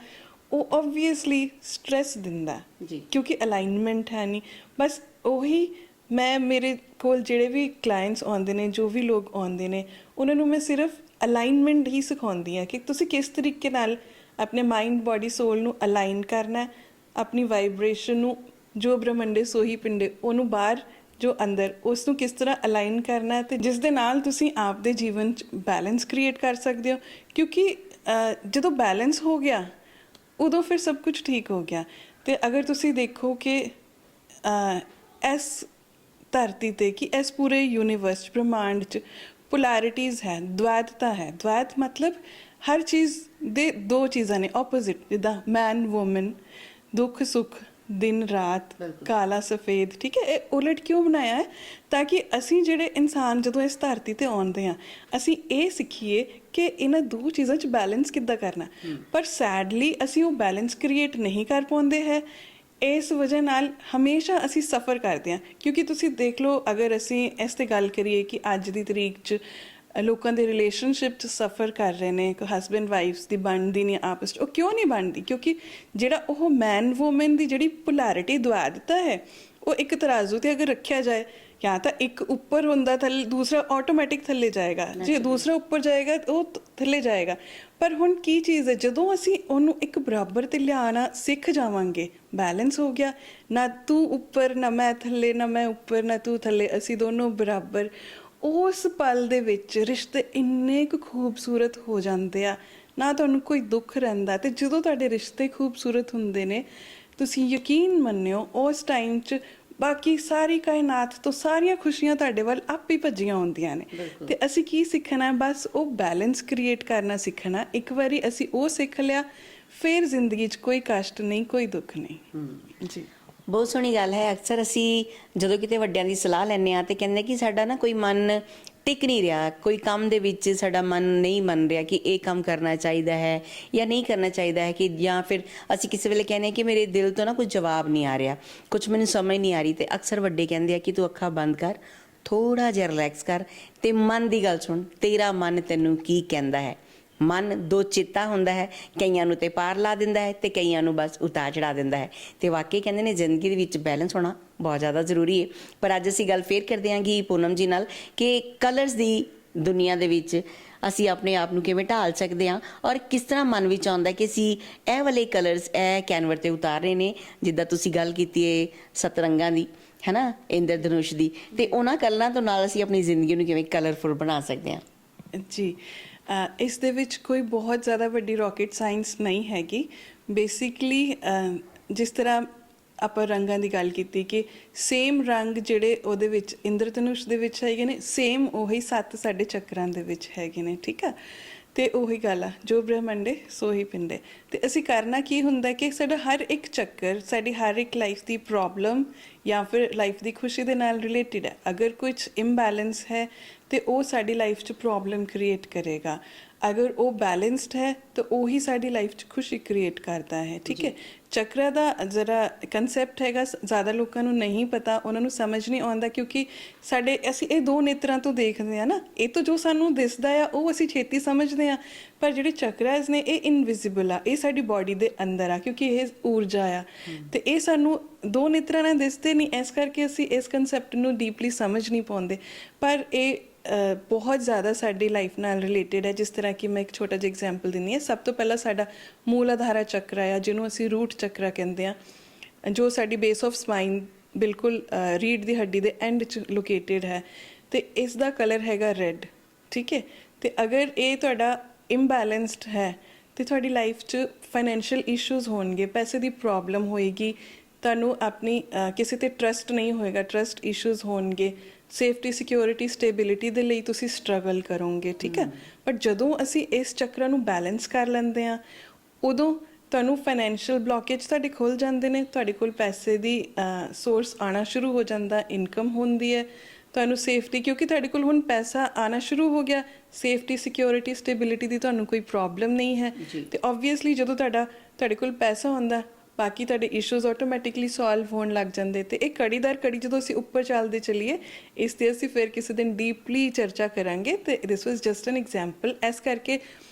S2: ਉਹ ਓਬਵੀਅਸਲੀ ਸਟ੍ਰੈਸ ਦਿੰਦਾ
S1: ਜੀ।
S2: ਕਿਉਂਕਿ ਅਲਾਈਨਮੈਂਟ ਹੈ ਨਹੀਂ। ਬਸ ਉਹੀ ਮੈਂ ਮੇਰੇ ਕੋਲ ਜਿਹੜੇ ਵੀ ਕਲਾਇੰਟਸ ਆਉਂਦੇ ਨੇ, ਜੋ ਵੀ ਲੋਕ ਆਉਂਦੇ ਨੇ, ਉਹਨਾਂ ਨੂੰ ਮੈਂ ਸਿਰਫ ਅਲਾਈਨਮੈਂਟ ਹੀ ਸਿਖਾਉਂਦੀ ਹਾਂ ਕਿ ਤੁਸੀਂ ਕਿਸ ਤਰੀਕੇ ਨਾਲ ਆਪਣੇ ਮਾਈਂਡ ਬੋਡੀ ਸੋਲ ਨੂੰ ਅਲਾਈਨ ਕਰਨਾ ਹੈ, ਆਪਣੀ ਵਾਈਬ੍ਰੇਸ਼ਨ ਨੂੰ ਜੋ ਬ੍ਰਹਮੰਡੇ ਸੋਹੀ ਪਿੰਡੇ ਉਹਨੂੰ ਬਾਹਰ ਜੋ ਅੰਦਰ ਉਸ ਨੂੰ ਕਿਸ ਤਰ੍ਹਾਂ ਅਲਾਈਨ ਕਰਨਾ ਹੈ, ਤੇ ਜਿਸ ਦੇ ਨਾਲ ਤੁਸੀਂ ਆਪ ਦੇ ਜੀਵਨ 'ਚ ਬੈਲੈਂਸ ਕ੍ਰੀਏਟ ਕਰ ਸਕਦੇ ਹੋ। ਕਿਉਂਕਿ ਜਦੋਂ ਬੈਲੈਂਸ ਹੋ ਗਿਆ ਉਦੋਂ ਫਿਰ ਸਭ ਕੁਝ ਠੀਕ ਹੋ ਗਿਆ। ਤੇ ਅਗਰ ਤੁਸੀਂ ਦੇਖੋ ਕਿ ਇਸ ਧਰਤੀ ਤੇ ਕਿ ਇਸ ਪੂਰੇ ਯੂਨੀਵਰਸ 'ਚ ਬ੍ਰਹਮਾਂਡ 'ਚ ਪੋਲੈਰਿਟੀਜ਼ ਹੈ, ਦਵੈਤਤਾ ਹੈ। ਦਵੈਤ ਮਤਲਬ ਹਰ ਚੀਜ਼ ਦੇ ਦੋ ਚੀਜ਼ਾਂ ਨੇ ਆਪੋਜ਼ਿਟ, ਜਿੱਦਾਂ ਮੈਨ ਵੂਮਨ, ਦੁੱਖ ਸੁੱਖ, ਦਿਨ ਰਾਤ, ਕਾਲਾ ਸਫੇਦ, ਠੀਕ ਹੈ। ਇਹ ਉਲਟ ਕਿਉਂ ਬਣਾਇਆ ਹੈ? ਤਾਂ ਕਿ ਅਸੀਂ ਜਿਹੜੇ ਇਨਸਾਨ ਜਦੋਂ ਇਸ ਧਰਤੀ ਤੇ ਆਉਂਦੇ ਹਾਂ ਅਸੀਂ ਇਹ ਸਿੱਖੀਏ ਕਿ ਇਹਨਾਂ ਦੋ ਚੀਜ਼ਾਂ 'ਚ ਬੈਲੈਂਸ ਕਿੱਦਾਂ ਕਰਨਾ। ਪਰ ਸੈਡਲੀ ਅਸੀਂ ਉਹ ਬੈਲੈਂਸ ਕ੍ਰੀਏਟ ਨਹੀਂ ਕਰ ਪਾਉਂਦੇ ਹੈ। ਇਸ ਵਜ੍ਹਾ ਨਾਲ ਹਮੇਸ਼ਾ ਅਸੀਂ ਸਫਰ ਕਰਦੇ ਹਾਂ। ਕਿਉਂਕਿ ਤੁਸੀਂ ਦੇਖ ਲਓ, ਅਗਰ ਅਸੀਂ ਇਸ 'ਤੇ ਗੱਲ ਕਰੀਏ ਕਿ ਅੱਜ ਦੀ ਤਰੀਕ 'ਚ ਲੋਕਾਂ ਦੇ ਰਿਲੇਸ਼ਨਸ਼ਿਪ 'ਚ ਸਫਰ ਕਰ ਰਹੇ ਨੇ, ਕਿ ਹਸਬੈਂਡ ਵਾਈਫਸ ਦੀ ਬਣਦੀ ਨਹੀਂ ਆਪਸ 'ਚ। ਉਹ ਕਿਉਂ ਨਹੀਂ ਬਣਦੀ? ਕਿਉਂਕਿ ਜਿਹੜਾ ਉਹ ਮੈਨ ਵੂਮਨ ਦੀ ਜਿਹੜੀ ਪੋਲੈਰਿਟੀ ਦੁਆਦਤਾ ਹੈ ਉਹ ਇੱਕ ਤਰਾਜ਼ੂ 'ਤੇ ਅਗਰ ਰੱਖਿਆ ਜਾਏ, ਜਾਂ ਤਾਂ ਇੱਕ ਉੱਪਰ ਹੁੰਦਾ ਥੱਲੇ, ਦੂਸਰਾ ਆਟੋਮੈਟਿਕ ਥੱਲੇ ਜਾਏਗਾ। ਜੇ ਦੂਸਰਾ ਉੱਪਰ ਜਾਏਗਾ ਉਹ ਥੱਲੇ ਜਾਏਗਾ। ਪਰ ਹੁਣ ਕੀ ਚੀਜ਼ ਹੈ, ਜਦੋਂ ਅਸੀਂ ਉਹਨੂੰ ਇੱਕ ਬਰਾਬਰ 'ਤੇ ਲਿਆਉਣਾ ਸਿੱਖ ਜਾਵਾਂਗੇ, ਬੈਲੈਂਸ ਹੋ ਗਿਆ, ਨਾ ਤੂੰ ਉੱਪਰ ਨਾ ਮੈਂ ਥੱਲੇ, ਨਾ ਮੈਂ ਉੱਪਰ ਨਾ ਤੂੰ ਥੱਲੇ, ਅਸੀਂ ਦੋਨੋਂ ਬਰਾਬਰ। ਉਸ ਪਲ ਦੇ ਵਿੱਚ ਰਿਸ਼ਤੇ ਇੰਨੇ ਕੁ ਖੂਬਸੂਰਤ ਹੋ ਜਾਂਦੇ ਆ, ਨਾ ਤੁਹਾਨੂੰ ਕੋਈ ਦੁੱਖ ਰਹਿੰਦਾ। ਤੇ ਜਦੋਂ ਤੁਹਾਡੇ ਰਿਸ਼ਤੇ ਖੂਬਸੂਰਤ ਹੁੰਦੇ ਨੇ, ਤੁਸੀਂ ਯਕੀਨ ਮੰਨਿਓ ਉਸ ਟਾਈਮ 'ਚ ਬਾਕੀ ਸਾਰੀ ਕਾਇਨਾਤ ਤੋਂ ਸਾਰੀਆਂ ਖੁਸ਼ੀਆਂ ਤੁਹਾਡੇ ਵੱਲ ਆਪ ਹੀ ਭੱਜੀਆਂ ਆਉਂਦੀਆਂ ਨੇ। ਤੇ ਅਸੀਂ ਕੀ ਸਿੱਖਣਾ? ਬਸ ਉਹ ਬੈਲੈਂਸ ਕ੍ਰੀਏਟ ਕਰਨਾ ਸਿੱਖਣਾ। ਇੱਕ ਵਾਰੀ ਅਸੀਂ ਉਹ ਸਿੱਖ ਲਿਆ, ਫਿਰ ਜ਼ਿੰਦਗੀ 'ਚ ਕੋਈ ਕਸ਼ਟ ਨਹੀਂ, ਕੋਈ ਦੁੱਖ ਨਹੀਂ। ਜੀ,
S1: ਬਹੁਤ ਸੋਹਣੀ ਗੱਲ ਹੈ। ਅਕਸਰ ਅਸੀਂ ਜਦੋਂ ਕਿਤੇ ਵੱਡਿਆਂ ਦੀ ਸਲਾਹ ਲੈਂਦੇ ਹਾਂ ਤੇ ਕਹਿੰਦੇ ਕਿ ਸਾਡਾ ਨਾ ਕੋਈ ਮਨ ਟਿਕ ਨਹੀਂ ਰਿਹਾ, ਕੋਈ ਕੰਮ ਦੇ ਵਿੱਚ ਸਾਡਾ ਮਨ ਨਹੀਂ ਮੰਨ ਰਿਹਾ ਕਿ ਇਹ ਕੰਮ ਕਰਨਾ ਚਾਹੀਦਾ ਹੈ ਜਾਂ ਨਹੀਂ ਕਰਨਾ ਚਾਹੀਦਾ ਹੈ, ਕਿ ਜਾਂ ਫਿਰ ਅਸੀਂ ਕਿਸੇ ਵੇਲੇ ਕਹਿੰਦੇ ਕਿ ਮੇਰੇ ਦਿਲ ਤੋਂ ਨਾ ਕੁਝ ਜਵਾਬ ਨਹੀਂ ਆ ਰਿਹਾ, ਕੁਝ ਮੈਨੂੰ ਸਮਝ ਨਹੀਂ ਆ ਰਹੀ। ਤੇ ਅਕਸਰ ਵੱਡੇ ਕਹਿੰਦੇ ਆ ਕਿ ਤੂੰ ਅੱਖਾਂ ਬੰਦ ਕਰ, ਥੋੜ੍ਹਾ ਜਿਹਾ ਰਿਲੈਕਸ ਕਰ ਤੇ ਮਨ ਦੀ ਗੱਲ ਸੁਣ, ਤੇਰਾ ਮਨ ਤੈਨੂੰ ਕੀ ਕਹਿੰਦਾ ਹੈ। ਮਨ ਦੋ ਚਿੱਤਾ ਹੁੰਦਾ ਹੈ, ਕਈਆਂ ਨੂੰ ਤੇ ਪਾਰ ਲਾ ਦਿੰਦਾ ਹੈ ਤੇ ਕਈਆਂ ਨੂੰ ਬਸ ਉਤਾਰ ਚੜਾ ਦਿੰਦਾ ਹੈ। ਤੇ ਵਾਕਈ ਕਹਿੰਦੇ ਨੇ ਜ਼ਿੰਦਗੀ ਦੇ ਵਿੱਚ ਬੈਲੈਂਸ ਹੋਣਾ ਬਹੁਤ ਜ਼ਿਆਦਾ ਜ਼ਰੂਰੀ ਹੈ। ਪਰ ਅੱਜ ਅਸੀਂ ਗੱਲ ਫੇਰ ਕਰਦੇ ਹਾਂ ਕਿ ਪੂਨਮ ਜੀ ਨਾਲ ਕਿ ਕਲਰਸ ਦੀ ਦੁਨੀਆ ਦੇ ਵਿੱਚ ਅਸੀਂ ਆਪਣੇ ਆਪ ਨੂੰ ਕਿਵੇਂ ਢਾਲ ਸਕਦੇ ਹਾਂ, ਔਰ ਕਿਸ ਤਰ੍ਹਾਂ ਮਨ ਵਿੱਚ ਆਉਂਦਾ ਕਿ ਅਸੀਂ ਇਹ ਵਾਲੇ ਕਲਰਸ ਇਹ ਕੈਨਵਰ 'ਤੇ ਉਤਾਰ ਰਹੇ ਨੇ। ਜਿੱਦਾਂ ਤੁਸੀਂ ਗੱਲ ਕੀਤੀ ਹੈ ਸਤਰੰਗਾਂ ਦੀ, ਹੈ ਨਾ, ਇੰਦਰ ਧਨੁਸ਼ ਦੀ, ਤੇ ਉਹਨਾਂ ਕਲਰਾਂ ਤੋਂ ਨਾਲ ਅਸੀਂ ਆਪਣੀ ਜ਼ਿੰਦਗੀ ਨੂੰ ਕਿਵੇਂ ਕਲਰਫੁਲ ਬਣਾ ਸਕਦੇ ਹਾਂ।
S2: ਜੀ, ਇਸ ਦੇ ਵਿੱਚ ਕੋਈ ਬਹੁਤ ਜ਼ਿਆਦਾ ਵੱਡੀ ਰਾਕਟ ਸਾਇੰਸ ਨਹੀਂ ਹੈਗੀ। ਬੇਸਿਕਲੀ ਜਿਸ ਤਰ੍ਹਾਂ ਆਪਾਂ ਰੰਗਾਂ ਦੀ ਗੱਲ ਕੀਤੀ ਕਿ ਸੇਮ ਰੰਗ ਜਿਹੜੇ ਉਹਦੇ ਵਿੱਚ ਇੰਦਰ ਧਨੁਸ਼ ਦੇ ਵਿੱਚ ਹੈਗੇ ਨੇ, ਸੇਮ ਉਹੀ 7 ਸਾਡੇ ਚੱਕਰਾਂ ਦੇ ਵਿੱਚ ਹੈਗੇ ਨੇ, ਠੀਕ ਆ। ਤੇ ਉਹੀ ਗੱਲ ਆ, ਜੋ ਬ੍ਰਹਮੰਡੇ ਸੋਹੀ ਪਿੰਡੇ। ਤੇ ਅਸੀਂ ਕਰਨਾ ਕੀ ਹੁੰਦਾ ਕਿ ਸਾਡਾ ਹਰ ਇੱਕ ਚੱਕਰ ਸਾਡੀ ਹਰ ਇੱਕ ਲਾਈਫ ਦੀ ਪ੍ਰੋਬਲਮ ਜਾਂ ਫਿਰ ਲਾਈਫ ਦੀ ਖੁਸ਼ੀ ਦੇ ਨਾਲ ਰਿਲੇਟਿਡ ਹੈ। ਅਗਰ ਕੁਝ ਇੰਬੈਲੈਂਸ ਹੈ ਤੇ ਉਹ ਸਾਡੀ ਲਾਈਫ 'ਚ ਪ੍ਰੋਬਲਮ ਕ੍ਰੀਏਟ ਕਰੇਗਾ। ਅਗਰ ਉਹ ਬੈਲੈਂਸਡ ਹੈ ਤਾਂ ਉਹੀ ਸਾਡੀ ਲਾਈਫ 'ਚ ਖੁਸ਼ੀ ਕ੍ਰੀਏਟ ਕਰਦਾ ਹੈ, ਠੀਕ ਹੈ। ਚੱਕਰਾਂ ਦਾ ਜ਼ਰਾ ਕਨਸੈਪਟ ਹੈਗਾ, ਜ਼ਿਆਦਾ ਲੋਕਾਂ ਨੂੰ ਨਹੀਂ ਪਤਾ, ਉਹਨਾਂ ਨੂੰ ਸਮਝ ਨਹੀਂ ਆਉਂਦਾ ਕਿਉਂਕਿ ਅਸੀਂ ਇਹ ਦੋ ਨੇਤਰਾਂ ਤੋਂ ਦੇਖਦੇ ਹਾਂ ਨਾ, ਇਹ ਤੋਂ ਜੋ ਸਾਨੂੰ ਦਿਸਦਾ ਆ ਉਹ ਅਸੀਂ ਛੇਤੀ ਸਮਝਦੇ ਹਾਂ। ਪਰ ਜਿਹੜੇ ਚੱਕਰਾਜ਼ ਨੇ ਇਹ ਇਨਵਿਜ਼ੀਬਲ ਆ, ਇਹ ਸਾਡੀ ਬਾਡੀ ਦੇ ਅੰਦਰ ਆ ਕਿਉਂਕਿ ਇਹ ਊਰਜਾ ਆ। ਤੇ ਇਹ ਸਾਨੂੰ ਦੋ ਨੇਤਰਾਂ ਨਾਲ ਦਿਸਦੇ ਨਹੀਂ, ਇਸ ਕਰਕੇ ਅਸੀਂ ਇਸ ਕਨਸੈਪਟ ਨੂੰ ਡੀਪਲੀ ਸਮਝ ਨਹੀਂ ਪਾਉਂਦੇ। ਪਰ ਇਹ ਬਹੁਤ ਜ਼ਿਆਦਾ ਸਾਡੀ ਲਾਈਫ ਨਾਲ ਰਿਲੇਟਿਡ ਹੈ। ਜਿਸ ਤਰ੍ਹਾਂ ਕਿ ਮੈਂ ਇੱਕ ਛੋਟਾ ਜਿਹਾ ਐਗਜ਼ਾਮਪਲ ਦਿੰਦੀ ਹਾਂ। ਸਭ ਤੋਂ ਪਹਿਲਾਂ ਸਾਡਾ ਮੂਲਾਧਾਰਾ ਚੱਕਰ ਆ, ਜਿਹਨੂੰ ਅਸੀਂ ਰੂਟ ਚੱਕਰਾ ਕਹਿੰਦੇ ਹਾਂ, ਜੋ ਸਾਡੀ ਬੇਸ ਆਫ ਸਪਾਈਨ ਬਿਲਕੁਲ ਰੀੜ੍ਹ ਦੀ ਹੱਡੀ ਦੇ ਐਂਡ 'ਚ ਲੋਕੇਟਿਡ ਹੈ। ਤੇ ਇਸ ਦਾ ਕਲਰ ਹੈਗਾ ਰੈੱਡ, ਠੀਕ ਹੈ। ਤੇ ਅਗਰ ਇਹ ਤੁਹਾਡਾ ਇੰਬੈਲੈਂਸਡ ਹੈ ਤੇ ਤੁਹਾਡੀ ਲਾਈਫ 'ਚ ਫਾਈਨੈਂਸ਼ੀਅਲ ਇਸ਼ੂਜ਼ ਹੋਣਗੇ, ਪੈਸੇ ਦੀ ਪ੍ਰੋਬਲਮ ਹੋਏਗੀ, ਤੁਹਾਨੂੰ ਆਪਣੀ ਕਿਸੇ 'ਤੇ ਟਰਸਟ ਨਹੀਂ ਹੋਏਗਾ, ਟਰਸਟ ਇਸ਼ੂਜ਼ ਹੋਣਗੇ, ਸੇਫਟੀ ਸਿਕਿਉਰਿਟੀ ਸਟੇਬਿਲਿਟੀ ਦੇ ਲਈ ਤੁਸੀਂ ਸਟਰਗਲ ਕਰੋਗੇ, ਠੀਕ ਹੈ। ਬਟ ਜਦੋਂ ਅਸੀਂ ਇਸ ਚੱਕਰਾਂ ਨੂੰ ਬੈਲੈਂਸ ਕਰ ਲੈਂਦੇ ਹਾਂ ਉਦੋਂ ਤੁਹਾਨੂੰ ਫਾਈਨੈਂਸ਼ੀਅਲ ਬਲੋਕੇਜ ਤੁਹਾਡੇ ਖੁੱਲ੍ਹ ਜਾਂਦੇ ਨੇ, ਤੁਹਾਡੇ ਕੋਲ ਪੈਸੇ ਦੀ ਸੋਰਸ ਆਉਣਾ ਸ਼ੁਰੂ ਹੋ ਜਾਂਦਾ, ਇਨਕਮ ਹੁੰਦੀ ਹੈ, ਤੁਹਾਨੂੰ ਸੇਫਟੀ, ਕਿਉਂਕਿ ਤੁਹਾਡੇ ਕੋਲ ਹੁਣ ਪੈਸਾ ਆਣਾ ਸ਼ੁਰੂ ਹੋ ਗਿਆ, ਸੇਫਟੀ, ਸਿਕਿਉਰਿਟੀ, ਸਟੇਬਿਲਿਟੀ ਦੀ ਤੁਹਾਨੂੰ ਕੋਈ ਪ੍ਰੋਬਲਮ ਨਹੀਂ ਹੈ। ਤੇ ਓਬਵੀਅਸਲੀ ਜਦੋਂ ਤੁਹਾਡੇ ਕੋਲ ਪੈਸਾ ਹੁੰਦਾ, ਬਾਕੀ ਤੁਹਾਡੇ ਇਸ਼ੂਜ਼ ਆਟੋਮੈਟਿਕਲੀ ਸੋਲਵ ਹੋਣ ਲੱਗ ਜਾਂਦੇ। ਤੇ ਇਹ ਕੜੀ ਦਰ ਕੜੀ ਜਦੋਂ ਅਸੀਂ ਉੱਪਰ ਚੱਲਦੇ ਚੱਲੀਏ, ਇਸ ਤੇ ਅਸੀਂ ਫਿਰ ਕਿਸੇ ਦਿਨ ਡੀਪਲੀ ਚਰਚਾ ਕਰਾਂਗੇ। ਤੇ ਦਿਸ ਵਾਜ਼ ਜਸਟ ਐਨ ਐਗਜ਼ਾਮਪਲ। ਇਸ ਕਰਕੇ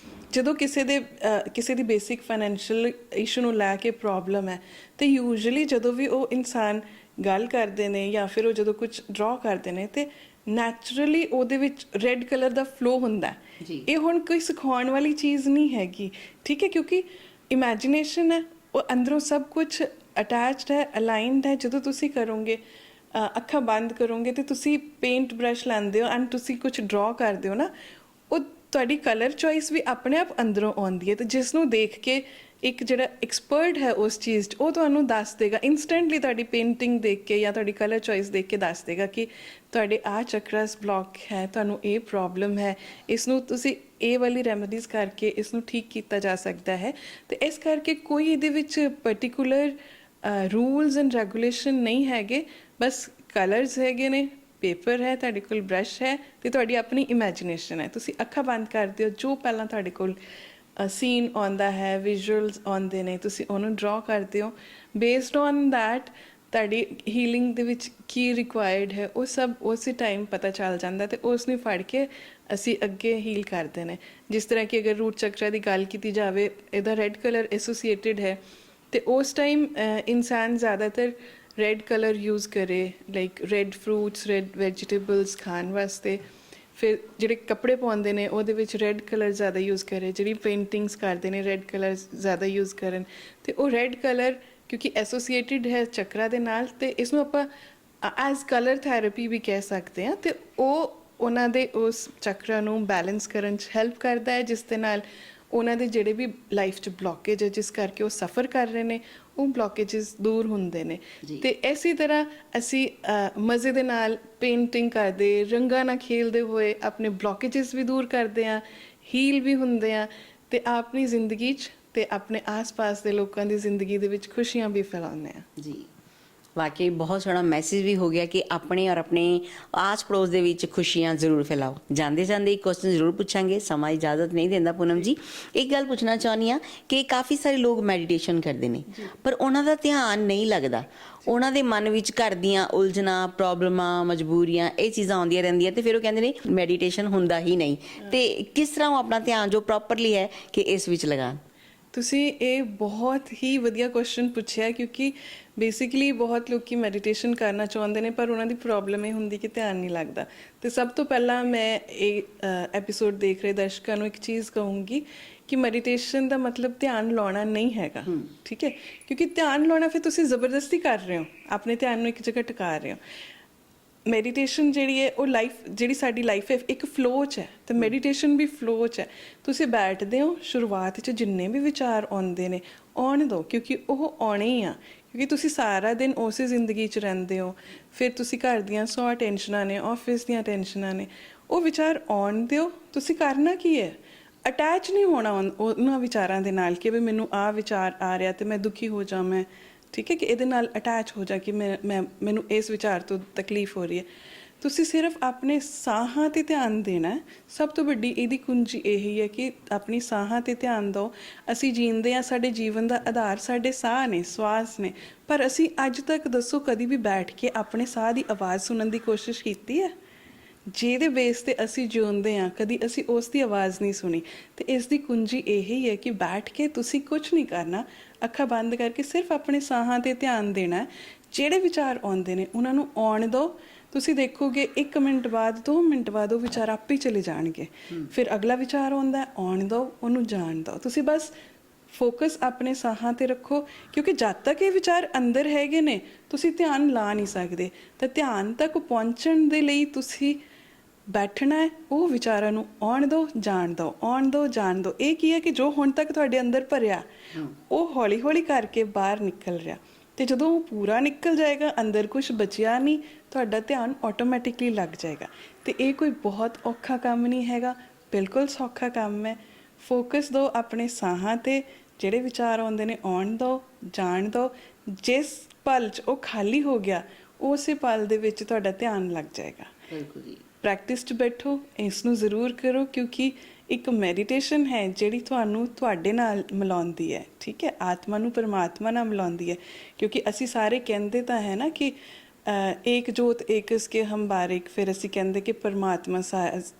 S2: ਜਦੋਂ ਕਿਸੇ ਦੀ ਬੇਸਿਕ ਫਾਈਨੈਂਸ਼ੀਅਲ ਇਸ਼ੂ ਨੂੰ ਲੈ ਕੇ ਪ੍ਰੋਬਲਮ ਹੈ, ਤੇ ਯੂਜੂਅਲੀ ਜਦੋਂ ਵੀ ਉਹ ਇਨਸਾਨ ਗੱਲ ਕਰਦੇ ਨੇ ਜਾਂ ਫਿਰ ਉਹ ਜਦੋਂ ਕੁਝ ਡਰਾ ਕਰਦੇ ਨੇ, ਤੇ ਨੈਚੁਰਲੀ ਉਹਦੇ ਵਿੱਚ ਰੈੱਡ ਕਲਰ ਦਾ ਫਲੋ ਹੁੰਦਾ ਹੈ। ਇਹ ਹੁਣ ਕੋਈ ਸਿਖਾਉਣ ਵਾਲੀ ਚੀਜ਼ ਨਹੀਂ ਹੈਗੀ, ਠੀਕ ਹੈ, ਕਿਉਂਕਿ ਇਮੈਜੀਨੇਸ਼ਨ ਹੈ, ਉਹ ਅੰਦਰੋਂ ਸਭ ਕੁਝ ਅਟੈਚਡ ਹੈ, ਅਲਾਈਨਡ ਹੈ। ਜਦੋਂ ਤੁਸੀਂ ਕਰੋਗੇ, ਅੱਖਾਂ ਬੰਦ ਕਰੋਗੇ ਤੇ ਤੁਸੀਂ ਪੇਂਟ ਬ੍ਰਸ਼ ਲੈਂਦੇ ਹੋ ਐਂਡ ਤੁਸੀਂ ਕੁਝ ਡਰਾ ਕਰਦੇ ਹੋ ਨਾ, ਉਹ ਤੁਹਾਡੀ ਕਲਰ ਚੋਇਸ ਵੀ ਆਪਣੇ ਆਪ ਅੰਦਰੋਂ ਆਉਂਦੀ ਹੈ। ਤੇ ਜਿਸ ਨੂੰ ਦੇਖ ਕੇ ਇੱਕ ਜਿਹੜਾ ਐਕਸਪਰਟ ਹੈ ਉਸ ਚੀਜ਼ 'ਚ, ਉਹ ਤੁਹਾਨੂੰ ਦੱਸ ਦੇਗਾ ਇੰਸਟੈਂਟਲੀ, ਤੁਹਾਡੀ ਪੇਂਟਿੰਗ ਦੇਖ ਕੇ ਜਾਂ ਤੁਹਾਡੀ ਕਲਰ ਚੋਇਸ ਦੇਖ ਕੇ ਦੱਸ ਦੇਗਾ ਕਿ ਤੁਹਾਡੇ ਆਹ ਚੱਕਰਸ ਬਲੌਕ ਹੈ, ਤੁਹਾਨੂੰ ਇਹ ਪ੍ਰੋਬਲਮ ਹੈ, ਇਸ ਨੂੰ ਤੁਸੀਂ ਇਹ ਵਾਲੀ ਰੈਮਡੀਜ਼ ਕਰਕੇ ਇਸ ਨੂੰ ਠੀਕ ਕੀਤਾ ਜਾ ਸਕਦਾ ਹੈ। ਤੇ ਇਸ ਕਰਕੇ ਕੋਈ ਇਹਦੇ ਵਿੱਚ ਪਰਟੀਕੂਲਰ ਰੂਲਸ ਐਂਡ ਰੈਗੂਲੇਸ਼ਨ ਨਹੀਂ ਹੈਗੇ, ਬਸ ਕਲਰਸ ਹੈਗੇ ਨੇ, ਪੇਪਰ ਹੈ, ਤੁਹਾਡੇ ਕੋਲ ਬ੍ਰਸ਼ ਹੈ, ਤੇ ਤੁਹਾਡੀ ਆਪਣੀ ਇਮੈਜੀਨੇਸ਼ਨ ਹੈ। ਤੁਸੀਂ ਅੱਖਾਂ ਬੰਦ ਕਰਦੇ ਹੋ, ਜੋ ਪਹਿਲਾਂ ਤੁਹਾਡੇ ਕੋਲ ਸੀਨ ਆਉਂਦਾ ਹੈ, ਵਿਜ਼ੂਅਲਸ ਆਉਂਦੇ ਨੇ, ਤੁਸੀਂ ਉਹਨੂੰ ਡਰਾ ਕਰਦੇ ਹੋ। ਬੇਸਡ ਔਨ ਦੈਟ ਤੁਹਾਡੀ ਹੀਲਿੰਗ ਦੇ ਵਿੱਚ ਕੀ ਰਿਕੁਆਇਰਡ ਹੈ, ਉਹ ਸਭ ਉਸੇ ਟਾਈਮ ਪਤਾ ਚੱਲ ਜਾਂਦਾ, ਤੇ ਉਸ ਨੂੰ ਫੜ ਕੇ ਅਸੀਂ ਅੱਗੇ ਹੀਲ ਕਰਦੇ ਨੇ। ਜਿਸ ਤਰ੍ਹਾਂ ਕਿ ਅਗਰ ਰੂਟ ਚੱਕਰਾਂ ਦੀ ਗੱਲ ਕੀਤੀ ਜਾਵੇ, ਇਹਦਾ ਰੈੱਡ ਕਲਰ ਐਸੋਸੀਏਟਿਡ ਹੈ, ਤੇ ਉਸ ਟਾਈਮ ਇਨਸਾਨ ਜ਼ਿਆਦਾਤਰ ਰੈੱਡ ਕਲਰ ਯੂਜ਼ ਕਰੇ, like red fruits, red vegetables ਖਾਣ ਵਾਸਤੇ। ਫਿਰ ਜਿਹੜੇ ਕੱਪੜੇ ਪਾਉਂਦੇ ਨੇ ਉਹਦੇ ਵਿੱਚ ਰੈੱਡ ਕਲਰ ਜ਼ਿਆਦਾ ਯੂਜ਼ ਕਰੇ, ਜਿਹੜੀ ਪੇਂਟਿੰਗਸ ਕਰਦੇ ਨੇ ਰੈੱਡ ਕਲਰ ਜ਼ਿਆਦਾ ਯੂਜ਼ ਕਰਨ। ਤੇ ਉਹ ਰੈੱਡ ਕਲਰ ਕਿਉਂਕਿ ਐਸੋਸੀਏਟਿਡ ਹੈ ਚੱਕਰਾਂ ਦੇ ਨਾਲ, ਤੇ ਇਸ ਨੂੰ ਆਪਾਂ ਐਜ਼ ਕਲਰ ਥੈਰੇਪੀ ਵੀ ਕਹਿ ਸਕਦੇ ਹਾਂ। ਤੇ ਉਹ ਉਹਨਾਂ ਦੇ ਉਸ ਚੱਕਰਾਂ ਨੂੰ ਬੈਲੈਂਸ ਕਰਨ 'ਚ ਹੈਲਪ ਕਰਦਾ ਹੈ, ਜਿਸ ਦੇ ਨਾਲ ਉਹਨਾਂ ਦੇ ਜਿਹੜੇ ਵੀ ਲਾਈਫ 'ਚ ਬਲੋਕੇਜ ਹੈ, ਜਿਸ ਕਰਕੇ ਉਹ ਸਫਰ ਕਰ ਰਹੇ ਨੇ, ਉਹ ਬਲੋਕੇਜਸ ਦੂਰ ਹੁੰਦੇ ਨੇ। ਤੇ ਇਸੇ ਤਰ੍ਹਾਂ ਅਸੀਂ ਮਜ਼ੇ ਦੇ ਨਾਲ ਪੇਂਟਿੰਗ ਕਰਦੇ, ਰੰਗਾਂ ਨਾਲ ਖੇਲਦੇ ਹੋਏ ਆਪਣੇ ਬਲੋਕੇਜਸ ਵੀ ਦੂਰ ਕਰਦੇ ਹਾਂ, ਹੀਲ ਵੀ ਹੁੰਦੇ ਹਾਂ, ਤੇ ਆਪਣੀ ਜ਼ਿੰਦਗੀ 'ਚ ਤੇ ਆਪਣੇ ਆਸ-ਪਾਸ ਦੇ ਲੋਕਾਂ ਦੀ ਜ਼ਿੰਦਗੀ ਦੇ ਵਿੱਚ ਖੁਸ਼ੀਆਂ ਵੀ ਫੈਲਾਉਂਦੇ ਹਾਂ।
S1: ਜੀ, ਵਾਕਈ ਬਹੁਤ ਸੋਹਣਾ ਮੈਸੇਜ ਵੀ ਹੋ ਗਿਆ ਕਿ ਆਪਣੇ ਔਰ ਆਪਣੇ ਆਸ ਪੜੋਸ ਦੇ ਵਿੱਚ ਖੁਸ਼ੀਆਂ ਜ਼ਰੂਰ ਫੈਲਾਓ। ਜਾਂਦੇ ਜਾਂਦੇ ਇੱਕ ਕੁਐਸਚਨ ਜ਼ਰੂਰ ਪੁੱਛਾਂਗੇ, ਸਮਾਂ ਇਜਾਜ਼ਤ ਨਹੀਂ ਦਿੰਦਾ ਪੂਨਮ ਜੀ। ਇੱਕ ਗੱਲ ਪੁੱਛਣਾ ਚਾਹੁੰਦੀ ਹਾਂ ਕਿ ਕਾਫੀ ਸਾਰੇ ਲੋਕ ਮੈਡੀਟੇਸ਼ਨ ਕਰਦੇ ਨੇ, ਪਰ ਉਹਨਾਂ ਦਾ ਧਿਆਨ ਨਹੀਂ ਲੱਗਦਾ, ਉਹਨਾਂ ਦੇ ਮਨ ਵਿੱਚ ਘਰ ਦੀਆਂ ਉਲਝਣਾਂ, ਪ੍ਰੋਬਲਮਾਂ, ਮਜਬੂਰੀਆਂ, ਇਹ ਚੀਜ਼ਾਂ ਆਉਂਦੀਆਂ ਰਹਿੰਦੀਆਂ, ਤੇ ਫਿਰ ਉਹ ਕਹਿੰਦੇ ਨੇ ਮੈਡੀਟੇਸ਼ਨ ਹੁੰਦਾ ਹੀ ਨਹੀਂ। ਤੇ ਕਿਸ ਤਰ੍ਹਾਂ ਉਹ ਆਪਣਾ ਧਿਆਨ ਜੋ ਪ੍ਰੋਪਰਲੀ ਹੈ ਕਿ ਇਸ ਵਿੱਚ ਲਗਾਉਣ?
S2: ਤੁਸੀਂ ਇਹ ਬਹੁਤ ਹੀ ਵਧੀਆ ਕੁਐਸਚਨ ਪੁੱਛਿਆ, ਕਿਉਂਕਿ ਬੇਸਿਕਲੀ ਬਹੁਤ ਲੋਕੀ ਮੈਡੀਟੇਸ਼ਨ ਕਰਨਾ ਚਾਹੁੰਦੇ ਨੇ, ਪਰ ਉਹਨਾਂ ਦੀ ਪ੍ਰੋਬਲਮ ਇਹ ਹੁੰਦੀ ਕਿ ਧਿਆਨ ਨਹੀਂ ਲੱਗਦਾ। ਤੇ ਸਭ ਤੋਂ ਪਹਿਲਾਂ ਮੈਂ ਇਹ ਐਪੀਸੋਡ ਦੇਖ ਰਹੇ ਦਰਸ਼ਕਾਂ ਨੂੰ ਇੱਕ ਚੀਜ਼ ਕਹੂੰਗੀ ਕਿ ਮੈਡੀਟੇਸ਼ਨ ਦਾ ਮਤਲਬ ਧਿਆਨ ਲਾਉਣਾ ਨਹੀਂ ਹੈਗਾ, ਠੀਕ ਹੈ? ਕਿਉਂਕਿ ਧਿਆਨ ਲਾਉਣਾ ਫਿਰ ਤੁਸੀਂ ਜ਼ਬਰਦਸਤੀ ਕਰ ਰਹੇ ਹੋ, ਆਪਣੇ ਧਿਆਨ ਨੂੰ ਇੱਕ ਜਗ੍ਹਾ ਟਿਕਾ ਰਹੇ ਹੋ। ਮੈਡੀਟੇਸ਼ਨ ਜਿਹੜੀ ਹੈ ਉਹ ਜਿਹੜੀ ਸਾਡੀ ਲਾਈਫ ਹੈ ਇੱਕ ਫਲੋ 'ਚ ਹੈ, ਤੇ ਮੈਡੀਟੇਸ਼ਨ ਵੀ ਫਲੋ 'ਚ ਹੈ। ਤੁਸੀਂ ਬੈਠਦੇ ਹੋ, ਸ਼ੁਰੂਆਤ 'ਚ ਜਿੰਨੇ ਵੀ ਵਿਚਾਰ ਆਉਂਦੇ ਨੇ ਆਉਣ ਦਿਓ, ਕਿਉਂਕਿ ਉਹ ਆਉਣੇ ਹੀ ਆ, ਕਿਉਂਕਿ ਤੁਸੀਂ ਸਾਰਾ ਦਿਨ ਉਸੇ ਜ਼ਿੰਦਗੀ 'ਚ ਰਹਿੰਦੇ ਹੋ। ਫਿਰ ਤੁਸੀਂ ਘਰ ਦੀਆਂ 100 ਟੈਨਸ਼ਨਾਂ ਨੇ, ਆਫਿਸ ਦੀਆਂ ਟੈਨਸ਼ਨਾਂ ਨੇ, ਉਹ ਵਿਚਾਰ ਆਉਣ ਦਿਓ। ਤੁਸੀਂ ਕਰਨਾ ਕੀ ਹੈ? ਅਟੈਚ ਨਹੀਂ ਹੋਣਾ ਉਹਨਾਂ ਵਿਚਾਰਾਂ ਦੇ ਨਾਲ ਕਿ ਵੀ ਮੈਨੂੰ ਆਹ ਵਿਚਾਰ ਆ ਰਿਹਾ ਤੇ ਮੈਂ ਦੁਖੀ ਹੋ ਜਾਵਾਂ, ਠੀਕ ਹੈ, ਕਿ ਇਹਦੇ ਨਾਲ ਅਟੈਚ ਹੋ ਜਾ ਕਿ ਮੈਨੂੰ ਇਸ ਵਿਚਾਰ ਤੋਂ ਤਕਲੀਫ ਹੋ ਰਹੀ ਹੈ। ਤੁਸੀਂ ਸਿਰਫ ਆਪਣੇ ਸਾਹਾਂ 'ਤੇ ਧਿਆਨ ਦੇਣਾ ਹੈ। ਸਭ ਤੋਂ ਵੱਡੀ ਇਹਦੀ ਕੁੰਜੀ ਇਹੀ ਹੈ ਕਿ ਆਪਣੀ ਸਾਹਾਂ 'ਤੇ ਧਿਆਨ ਦਿਓ। ਅਸੀਂ ਜੀਂਦੇ ਹਾਂ, ਸਾਡੇ ਜੀਵਨ ਦਾ ਆਧਾਰ ਸਾਡੇ ਸਾਹ ਨੇ, ਸਵਾਸ ਨੇ, ਪਰ ਅਸੀਂ ਅੱਜ ਤੱਕ ਦੱਸੋ ਕਦੀ ਵੀ ਬੈਠ ਕੇ ਆਪਣੇ ਸਾਹ ਦੀ ਆਵਾਜ਼ ਸੁਣਨ ਦੀ ਕੋਸ਼ਿਸ਼ ਕੀਤੀ ਹੈ? ਜਿਹਦੇ ਬੇਸ 'ਤੇ ਅਸੀਂ ਜਿਉਂਦੇ ਹਾਂ, ਕਦੀ ਅਸੀਂ ਉਸ ਦੀ ਆਵਾਜ਼ ਨਹੀਂ ਸੁਣੀ। ਤੇ ਇਸ ਦੀ ਕੁੰਜੀ ਇਹੀ ਹੈ ਕਿ ਬੈਠ ਕੇ ਤੁਸੀਂ ਕੁਝ ਨਹੀਂ ਕਰਨਾ, ਅੱਖਾਂ ਬੰਦ ਕਰਕੇ ਸਿਰਫ ਆਪਣੇ ਸਾਹਾਂ 'ਤੇ ਧਿਆਨ ਦੇਣਾ। ਜਿਹੜੇ ਵਿਚਾਰ ਆਉਂਦੇ ਨੇ ਉਹਨਾਂ ਨੂੰ ਆਉਣ ਦਿਓ। ਤੁਸੀਂ ਦੇਖੋਗੇ 1 ਮਿੰਟ ਬਾਅਦ, 2 ਮਿੰਟ ਬਾਅਦ ਉਹ ਵਿਚਾਰ ਆਪੇ ਹੀ ਚਲੇ ਜਾਣਗੇ। ਫਿਰ ਅਗਲਾ ਵਿਚਾਰ ਆਉਂਦਾ, ਆਉਣ ਦਿਓ, ਉਹਨੂੰ ਜਾਣ ਦਿਓ। ਤੁਸੀਂ ਬਸ ਫੋਕਸ ਆਪਣੇ ਸਾਹਾਂ 'ਤੇ ਰੱਖੋ, ਕਿਉਂਕਿ ਜਦ ਤੱਕ ਇਹ ਵਿਚਾਰ ਅੰਦਰ ਹੈਗੇ ਨੇ ਤੁਸੀਂ ਧਿਆਨ ਲਾ ਨਹੀਂ ਸਕਦੇ। ਤਾਂ ਧਿਆਨ ਤੱਕ ਪਹੁੰਚਣ ਦੇ ਲਈ ਤੁਸੀਂ ਬੈਠਣਾ ਹੈ, ਉਹ ਵਿਚਾਰਾਂ ਨੂੰ ਆਉਣ ਦਿਓ, ਜਾਣ ਦਿਓ, ਆਉਣ ਦਿਓ, ਜਾਣ ਦਿਓ। ਇਹ ਕੀ ਹੈ ਕਿ ਜੋ ਹੁਣ ਤੱਕ ਤੁਹਾਡੇ ਅੰਦਰ ਭਰਿਆ ਉਹ ਹੌਲੀ ਹੌਲੀ ਕਰਕੇ ਬਾਹਰ ਨਿਕਲ ਰਿਹਾ, ਤੇ ਜਦੋਂ ਉਹ ਪੂਰਾ ਨਿਕਲ ਜਾਏਗਾ, ਅੰਦਰ ਕੁਝ ਬਚਿਆ ਨਹੀਂ, ਤੁਹਾਡਾ ਧਿਆਨ ਆਟੋਮੈਟਿਕਲੀ ਲੱਗ ਜਾਏਗਾ। ਤੇ ਇਹ ਕੋਈ ਬਹੁਤ ਔਖਾ ਕੰਮ ਨਹੀਂ ਹੈਗਾ, ਬਿਲਕੁਲ ਸੌਖਾ ਕੰਮ ਹੈ। ਫੋਕਸ ਦਿਓ ਆਪਣੇ ਸਾਹਾਂ 'ਤੇ, ਜਿਹੜੇ ਵਿਚਾਰ ਆਉਂਦੇ ਨੇ ਆਉਣ ਦਿਓ, ਜਾਣ ਦਿਓ। ਜਿਸ ਪਲ 'ਚ ਉਹ ਖਾਲੀ ਹੋ ਗਿਆ, ਉਸੇ ਪਲ ਦੇ ਵਿੱਚ ਤੁਹਾਡਾ ਧਿਆਨ ਲੱਗ ਜਾਏਗਾ।
S1: ਬਿਲਕੁਲ ਜੀ।
S2: ਪ੍ਰੈਕਟਿਸ 'ਚ ਬੈਠੋ, ਇਸ ਨੂੰ ਜ਼ਰੂਰ ਕਰੋ, ਕਿਉਂਕਿ ਇੱਕ ਮੈਡੀਟੇਸ਼ਨ ਹੈ ਜਿਹੜੀ ਤੁਹਾਨੂੰ ਤੁਹਾਡੇ ਨਾਲ ਮਿਲਾਉਂਦੀ ਹੈ, ਠੀਕ ਹੈ, ਆਤਮਾ ਨੂੰ ਪਰਮਾਤਮਾ ਨਾਲ ਮਿਲਾਉਂਦੀ ਹੈ। ਕਿਉਂਕਿ ਅਸੀਂ ਸਾਰੇ ਕਹਿੰਦੇ ਤਾਂ ਹੈ ਨਾ ਕਿ ਏਕ ਜੋਤ ਏਕਸ ਕੇ ਹਮ ਬਾਰਿਕ, ਫਿਰ ਅਸੀਂ ਕਹਿੰਦੇ ਕਿ ਪਰਮਾਤਮਾ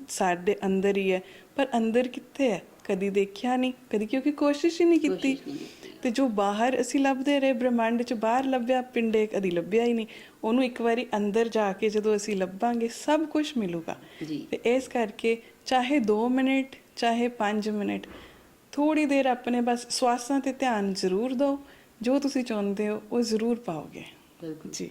S2: ਸਾਡੇ ਅੰਦਰ ਹੀ ਹੈ, ਪਰ ਅੰਦਰ ਕਿੱਥੇ ਹੈ? ਕਦੀ ਦੇਖਿਆ ਨਹੀਂ, ਕਦੀ ਕਿਉਂਕਿ ਕੋਸ਼ਿਸ਼ ਹੀ ਨਹੀਂ ਕੀਤੀ। ਤੇ ਜੋ ਬਾਹਰ ਅਸੀਂ ਲੱਭਦੇ ਰਹੇ ਬ੍ਰਹਮੰਡ 'ਚ, ਬਾਹਰ ਲੱਭਿਆ ਪਿੰਡੇ, ਕਦੀ ਲੱਭਿਆ ਹੀ ਨਹੀਂ। ਉਹਨੂੰ ਇੱਕ ਵਾਰੀ ਅੰਦਰ ਜਾ ਕੇ ਜਦੋਂ ਅਸੀਂ ਲੱਭਾਂਗੇ ਸਭ ਕੁਝ ਮਿਲੂਗਾ। ਤੇ ਇਸ ਕਰਕੇ ਚਾਹੇ 2 ਮਿੰਟ ਚਾਹੇ 5 ਮਿੰਟ ਥੋੜੀ ਦੇਰ ਆਪਣੇ ਬਸ ਸਵਾਸਾਂ ਤੇ ਧਿਆਨ ਜ਼ਰੂਰ ਦਿਓ, ਜੋ ਤੁਸੀਂ ਚਾਹੁੰਦੇ ਹੋ ਉਹ ਜ਼ਰੂਰ ਪਾਓਗੇ। ਜੀ।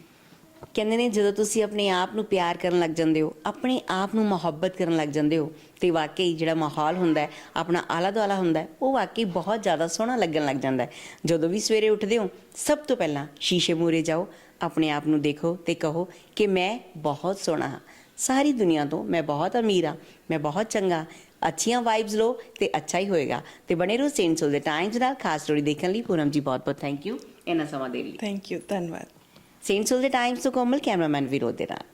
S1: ਕਹਿੰਦੇ ਨੇ ਜਦੋਂ ਤੁਸੀਂ ਆਪਣੇ ਆਪ ਨੂੰ ਪਿਆਰ ਕਰਨ ਲੱਗ ਜਾਂਦੇ ਹੋ, ਆਪਣੇ ਆਪ ਨੂੰ ਮੁਹੱਬਤ ਕਰਨ ਲੱਗ ਜਾਂਦੇ ਹੋ, ਤੇ ਵਾਕਈ ਜਿਹੜਾ ਮਾਹੌਲ ਹੁੰਦਾ ਹੈ, ਆਪਣਾ ਆਲਾ ਦੁਆਲਾ ਹੁੰਦਾ ਹੈ, ਉਹ ਵਾਕਈ ਬਹੁਤ ਜ਼ਿਆਦਾ ਸੋਹਣਾ ਲੱਗਣ ਲੱਗ ਜਾਂਦਾ ਹੈ। ਜਦੋਂ ਵੀ ਸਵੇਰੇ ਉੱਠਦੇ ਹੋ, ਸਭ ਤੋਂ ਪਹਿਲਾਂ ਸ਼ੀਸ਼ੇ ਮੂਹਰੇ ਜਾਓ, ਆਪਣੇ ਆਪ ਨੂੰ ਦੇਖੋ ਤੇ ਕਹੋ ਕਿ ਮੈਂ ਬਹੁਤ ਸੋਹਣਾ ਹਾਂ, ਸਾਰੀ ਦੁਨੀਆ ਤੋਂ ਮੈਂ ਬਹੁਤ ਅਮੀਰ ਹਾਂ, ਮੈਂ ਬਹੁਤ ਚੰਗਾ। ਅੱਛੀਆਂ ਵਾਈਬਸ ਲਓ ਤੇ ਅੱਛਾ ਹੀ ਹੋਏਗਾ। ਤੇ ਬਣੇ ਰਹੋ ਸੇਂਟ ਸੋਲ ਦੇ ਟਾਈਮਸ ਨਾਲ। ਖਾਸ ਸਟੋਰੀ ਦੇਖਣ ਲਈ ਪੂਨਮ ਜੀ ਬਹੁਤ ਬਹੁਤ ਥੈਂਕ ਯੂ ਇੰਨਾ ਸਮਾਂ ਦੇਣ ਲਈ।
S2: ਥੈਂਕ ਯੂ, ਧੰਨਵਾਦ।
S1: ਸੇਂਟ ਸੋਲ ਦੇ ਟਾਈਮਸ ਤੋਂ ਕੋਮਲ, ਕੈਮਰਾਮੈਨ ਵਿਰੋਧ ਦੇ ਨਾਲ।